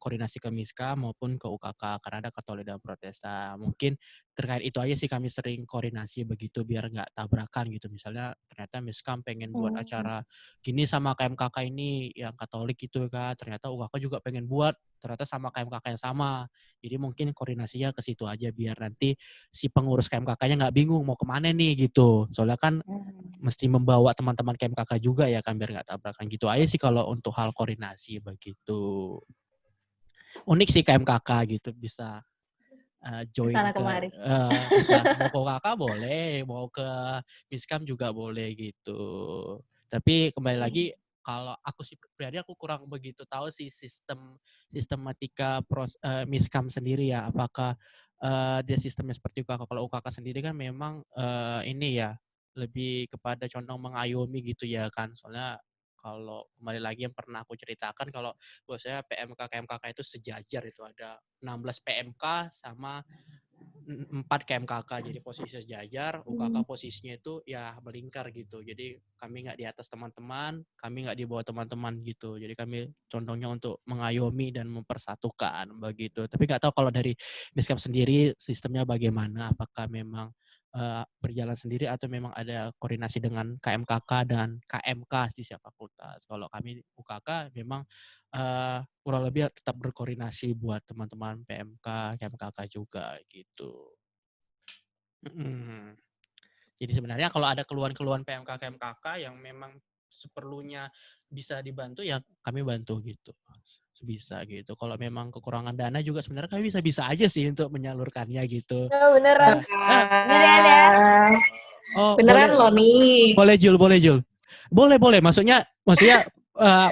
Speaker 2: koordinasi ke Miska maupun ke UKK karena ada Katolik dan Protestan. Mungkin terkait itu aja sih kami sering koordinasi begitu biar nggak tabrakan gitu. Misalnya ternyata Miskam pengen buat acara gini sama KMKK ini yang Katolik gitu kan. Ternyata UKK juga pengen buat ternyata sama KMKK yang sama. Jadi mungkin koordinasinya ke situ aja biar nanti si pengurus KMKK-nya nggak bingung mau kemana nih gitu. Soalnya kan mesti membawa teman-teman KMKK juga ya kan biar nggak tabrakan gitu aja sih kalau untuk hal koordinasi begitu. Unik sih KMKK gitu bisa join ke bisa mau ke UKK boleh, mau ke Miskam juga boleh gitu. Tapi kembali lagi kalau aku sih pribadi aku kurang begitu tahu sih sistematika Miskam sendiri ya apakah dia sistemnya seperti UKK. Kalau UKK sendiri kan memang ini ya lebih kepada condong mengayomi gitu ya kan. Soalnya kalau kembali lagi yang pernah aku ceritakan kalau bahwasanya PMK KMKK itu sejajar itu ada 16 PMK sama 4 KMKK jadi posisi sejajar, UKK posisinya itu ya melingkar gitu. Jadi kami nggak di atas teman-teman, kami nggak di bawah teman-teman gitu. Jadi kami condongnya untuk mengayomi dan mempersatukan begitu. Tapi nggak tahu kalau dari Miskam sendiri sistemnya bagaimana? Apakah memang berjalan sendiri atau memang ada koordinasi dengan KMKK dan KMK di setiap fakultas. Kalau kami UKK memang kurang lebih tetap berkoordinasi buat teman-teman PMK, KMKK juga gitu. Jadi sebenarnya kalau ada keluhan-keluhan PMK, KMKK yang memang seperlunya bisa dibantu ya kami bantu gitu. Bisa gitu. Kalau memang kekurangan dana juga sebenarnya kami bisa aja sih untuk menyalurkannya gitu.
Speaker 6: Beneran. Beneran ya.
Speaker 2: Oh,
Speaker 1: beneran loh nih.
Speaker 2: Boleh Jul. Boleh. Maksudnya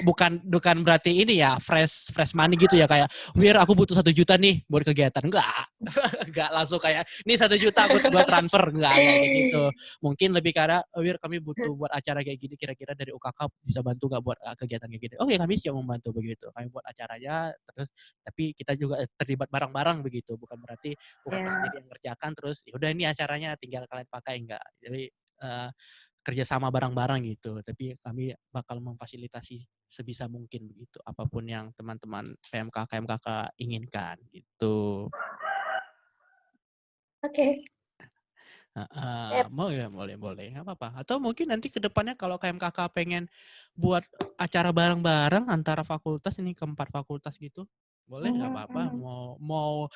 Speaker 2: bukan berarti ini ya fresh money gitu ya kayak Wir aku butuh 1 juta nih buat kegiatan. Enggak langsung kayak nih 1 juta buat transfer enggak kayak gitu. Mungkin lebih karena Wir kami butuh buat acara kayak gini kira-kira dari UKK bisa bantu enggak buat kegiatan kayak gini. Oke, kami siap membantu begitu. Kami buat acaranya terus tapi kita juga terlibat bareng-bareng begitu. Bukan berarti UKK sendiri yang ngerjakan terus ya udah ini acaranya tinggal kalian pakai enggak. Jadi kerjasama bareng-bareng gitu, tapi kami bakal memfasilitasi sebisa mungkin begitu, apapun yang teman-teman PMK, KMKK inginkan gitu.
Speaker 1: Oke.
Speaker 2: Boleh, nggak apa-apa. Atau mungkin nanti ke depannya kalau KMKK pengen buat acara bareng-bareng antara fakultas ini ke 4 fakultas gitu, boleh nggak apa-apa. Mau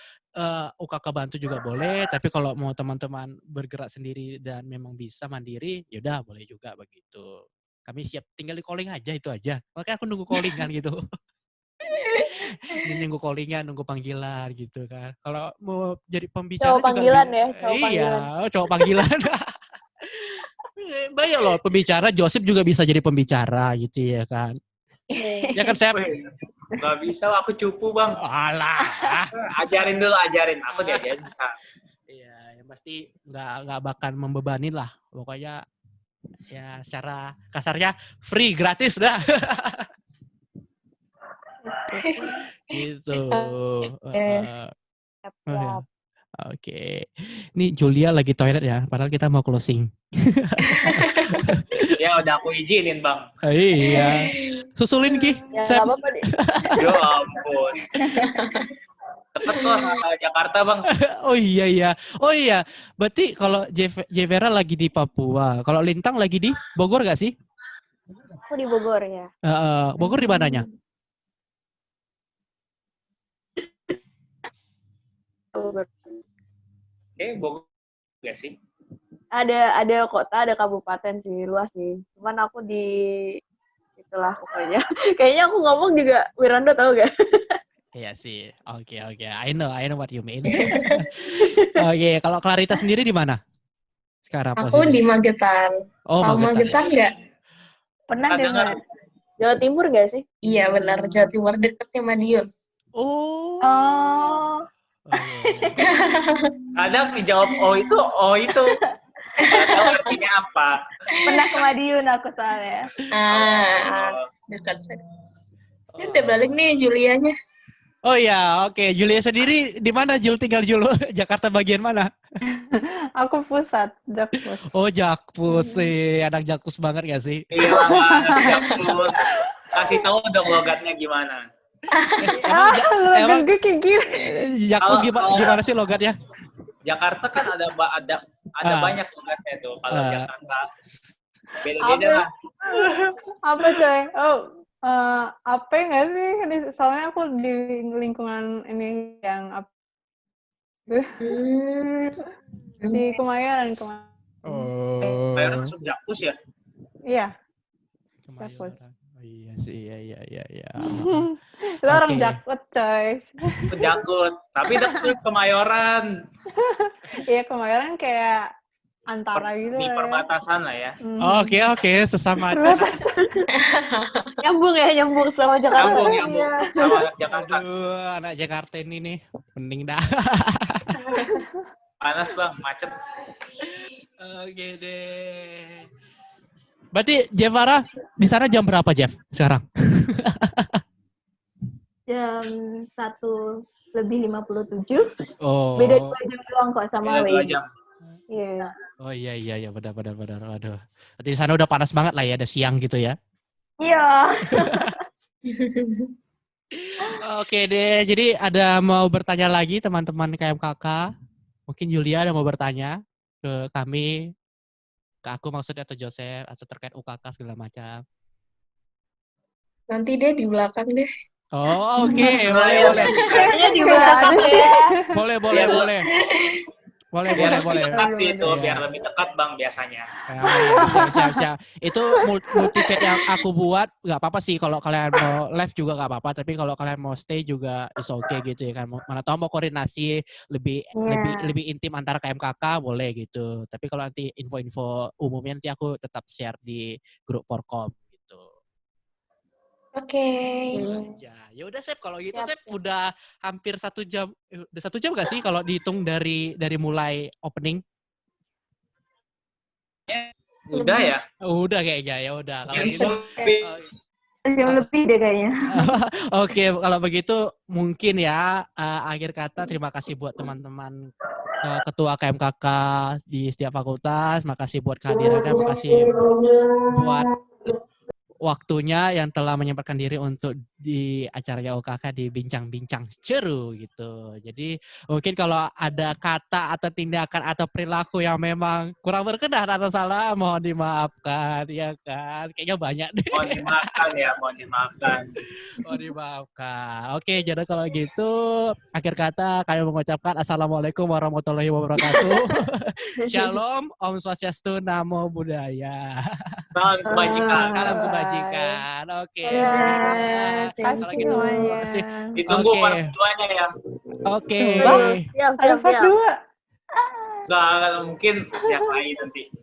Speaker 2: UKK bantu juga boleh, tapi kalau mau teman-teman bergerak sendiri dan memang bisa mandiri, yaudah boleh juga begitu. Kami siap, tinggal di calling aja itu aja. Makanya aku nunggu calling kan gitu. Nunggu callingan, nunggu panggilan gitu kan. Kalau mau jadi pembicara
Speaker 6: Cowok panggilan
Speaker 2: juga
Speaker 6: ya, cowok panggilan.
Speaker 2: cowok panggilan. Banyak loh pembicara, Joseph juga bisa jadi pembicara gitu ya kan. Ya kan, Sep?
Speaker 3: Nggak bisa, aku cupu bang.
Speaker 2: Alah.
Speaker 3: Ajarin dulu, aku diajarin bisa.
Speaker 2: Iya, yang pasti nggak bakal membebani lah. Pokoknya ya secara kasarnya free, gratis dah. Gitu.
Speaker 6: Siap.
Speaker 2: Oke. Ini Julia lagi toilet ya, padahal kita mau closing.
Speaker 3: Ya udah aku izinin bang.
Speaker 2: Iya. Susulin Ki.
Speaker 6: Ya
Speaker 2: Sep.
Speaker 6: nggak apa-apa deh.
Speaker 3: Ya ampun. Deket kok sama Jakarta bang.
Speaker 2: Oh iya. Oh iya. Berarti kalau Jevera lagi di Papua, kalau Lintang lagi di Bogor gak sih?
Speaker 6: Aku di Bogor ya.
Speaker 2: Bogor di mananya?
Speaker 6: Bogor.
Speaker 3: Bogor gak sih?
Speaker 6: Ada kota, ada kabupaten sih, luas sih. Cuman aku di itulah pokoknya. Kayaknya aku ngomong juga Wirando tahu gak?
Speaker 2: Iya sih. Oke. I know what you mean. Oke, kalau Clarita sendiri di mana? Sekarang
Speaker 1: Aku di Magetan.
Speaker 2: Oh,
Speaker 1: Tahu Magetan nggak?
Speaker 4: Pernah dengar.
Speaker 6: Jawa Timur gak sih?
Speaker 1: Iya benar, Jawa Timur dekatnya Madiun.
Speaker 2: Oh.
Speaker 3: Kadang dijawab oh itu. Nggak tahu artinya apa.
Speaker 4: Pernah ke Madiun aku soalnya.
Speaker 1: Dekat. Ini udah balik nih Julianya.
Speaker 2: Oh iya, oke. Julia sendiri di mana Jul tinggal Jul? Jakarta bagian mana?
Speaker 5: Aku pusat, Jakpus.
Speaker 2: Oh Jakpus sih, anak Jakpus banget gak sih?
Speaker 3: Iya, anak Jakpus. Kasih tahu dong logatnya gimana.
Speaker 2: Emang
Speaker 5: gue kayak gini.
Speaker 2: Jakpus gimana sih logatnya?
Speaker 3: Jakarta kan ada banyak logatnya tuh. Kalau Jakarta beda-beda lah.
Speaker 5: Apa coy? Apa nggak sih? Soalnya aku di lingkungan ini yang di Kemayoran.
Speaker 2: Oh.
Speaker 3: Kemayoran masuk Jakpus ya?
Speaker 5: Iya.
Speaker 2: Jakpus. Iya sih, iya.
Speaker 5: Itu orang Jakut coy.
Speaker 3: Jakut, tapi deket Kemayoran.
Speaker 5: Iya, Kemayoran kayak antara gitu
Speaker 3: Di
Speaker 5: lah ya.
Speaker 3: perbatasan lah ya.
Speaker 2: Oke, sesama.
Speaker 6: Nyambung sama Jakarta.
Speaker 3: Nyambung sama Jakarta.
Speaker 2: Aduh, anak Jakarta ini nih. Mending dah.
Speaker 3: Panas bang, macet.
Speaker 2: Oke deh. Berarti Jevara di sana jam berapa Jeff sekarang?
Speaker 4: Jam 1:57.
Speaker 2: Oh.
Speaker 4: Beda 2 jam doang kok sama
Speaker 3: Beda 2
Speaker 4: WI.
Speaker 3: jam.
Speaker 4: Iya.
Speaker 2: Oh iya benar. Aduh. Berarti di sana udah panas banget lah ya, ada siang gitu ya.
Speaker 4: Iya.
Speaker 2: Oke deh, jadi ada mau bertanya lagi teman-teman KMKK? Mungkin Julia ada mau bertanya ke kami, ke aku maksudnya atau Joseph, atau terkait UKK segala macam.
Speaker 1: Nanti deh di belakang deh.
Speaker 2: Oh oke, boleh.
Speaker 4: Kayaknya di belakang ya.
Speaker 2: Boleh. Boleh.
Speaker 3: Dekat sih itu, biar lebih dekat bang biasanya.
Speaker 2: Siap. Itu multi chat yang aku buat nggak apa-apa sih, kalau kalian mau live juga nggak apa-apa, tapi kalau kalian mau stay juga is okay gitu ya kan. Mana tahu mau koordinasi lebih intim antara KMKK boleh gitu. Tapi kalau nanti info-info umumnya nanti aku tetap share di grup Porkom gitu.
Speaker 1: Oke.
Speaker 2: Ya udah Sep, kalau gitu Sep udah hampir 1 jam. Udah 1 jam nggak sih kalau dihitung dari mulai opening?
Speaker 3: Udah ya?
Speaker 2: Udah kayaknya, ya udah. Kalau gitu,
Speaker 4: Jam lebih deh kayaknya.
Speaker 2: Oke, kalau begitu mungkin ya akhir kata terima kasih buat teman-teman ketua KMKK di setiap fakultas, makasih buat kehadirannya, makasih buat waktunya yang telah menyempatkan diri untuk di acaranya UKK di bincang-bincang seru gitu. Jadi mungkin kalau ada kata atau tindakan atau perilaku yang memang kurang berkenan atau salah, mohon dimaafkan ya kan. Kayaknya banyak deh.
Speaker 3: Mohon dimaafkan.
Speaker 2: Mohon dimaafkan. Oke, jadi kalau gitu akhir kata kami mengucapkan Assalamualaikum warahmatullahi wabarakatuh. Shalom, Om Swastiastu, Namo Buddhaya.
Speaker 3: Salam kebajikan.
Speaker 2: Salam kebajikan. Oke.
Speaker 5: Kasih
Speaker 2: Kalau gitu,
Speaker 5: semuanya.
Speaker 3: Ditunggu
Speaker 2: Oke.
Speaker 3: part 2-nya ya.
Speaker 2: Oke.
Speaker 5: Ada part 2.
Speaker 3: Nggak mungkin yang lain nanti.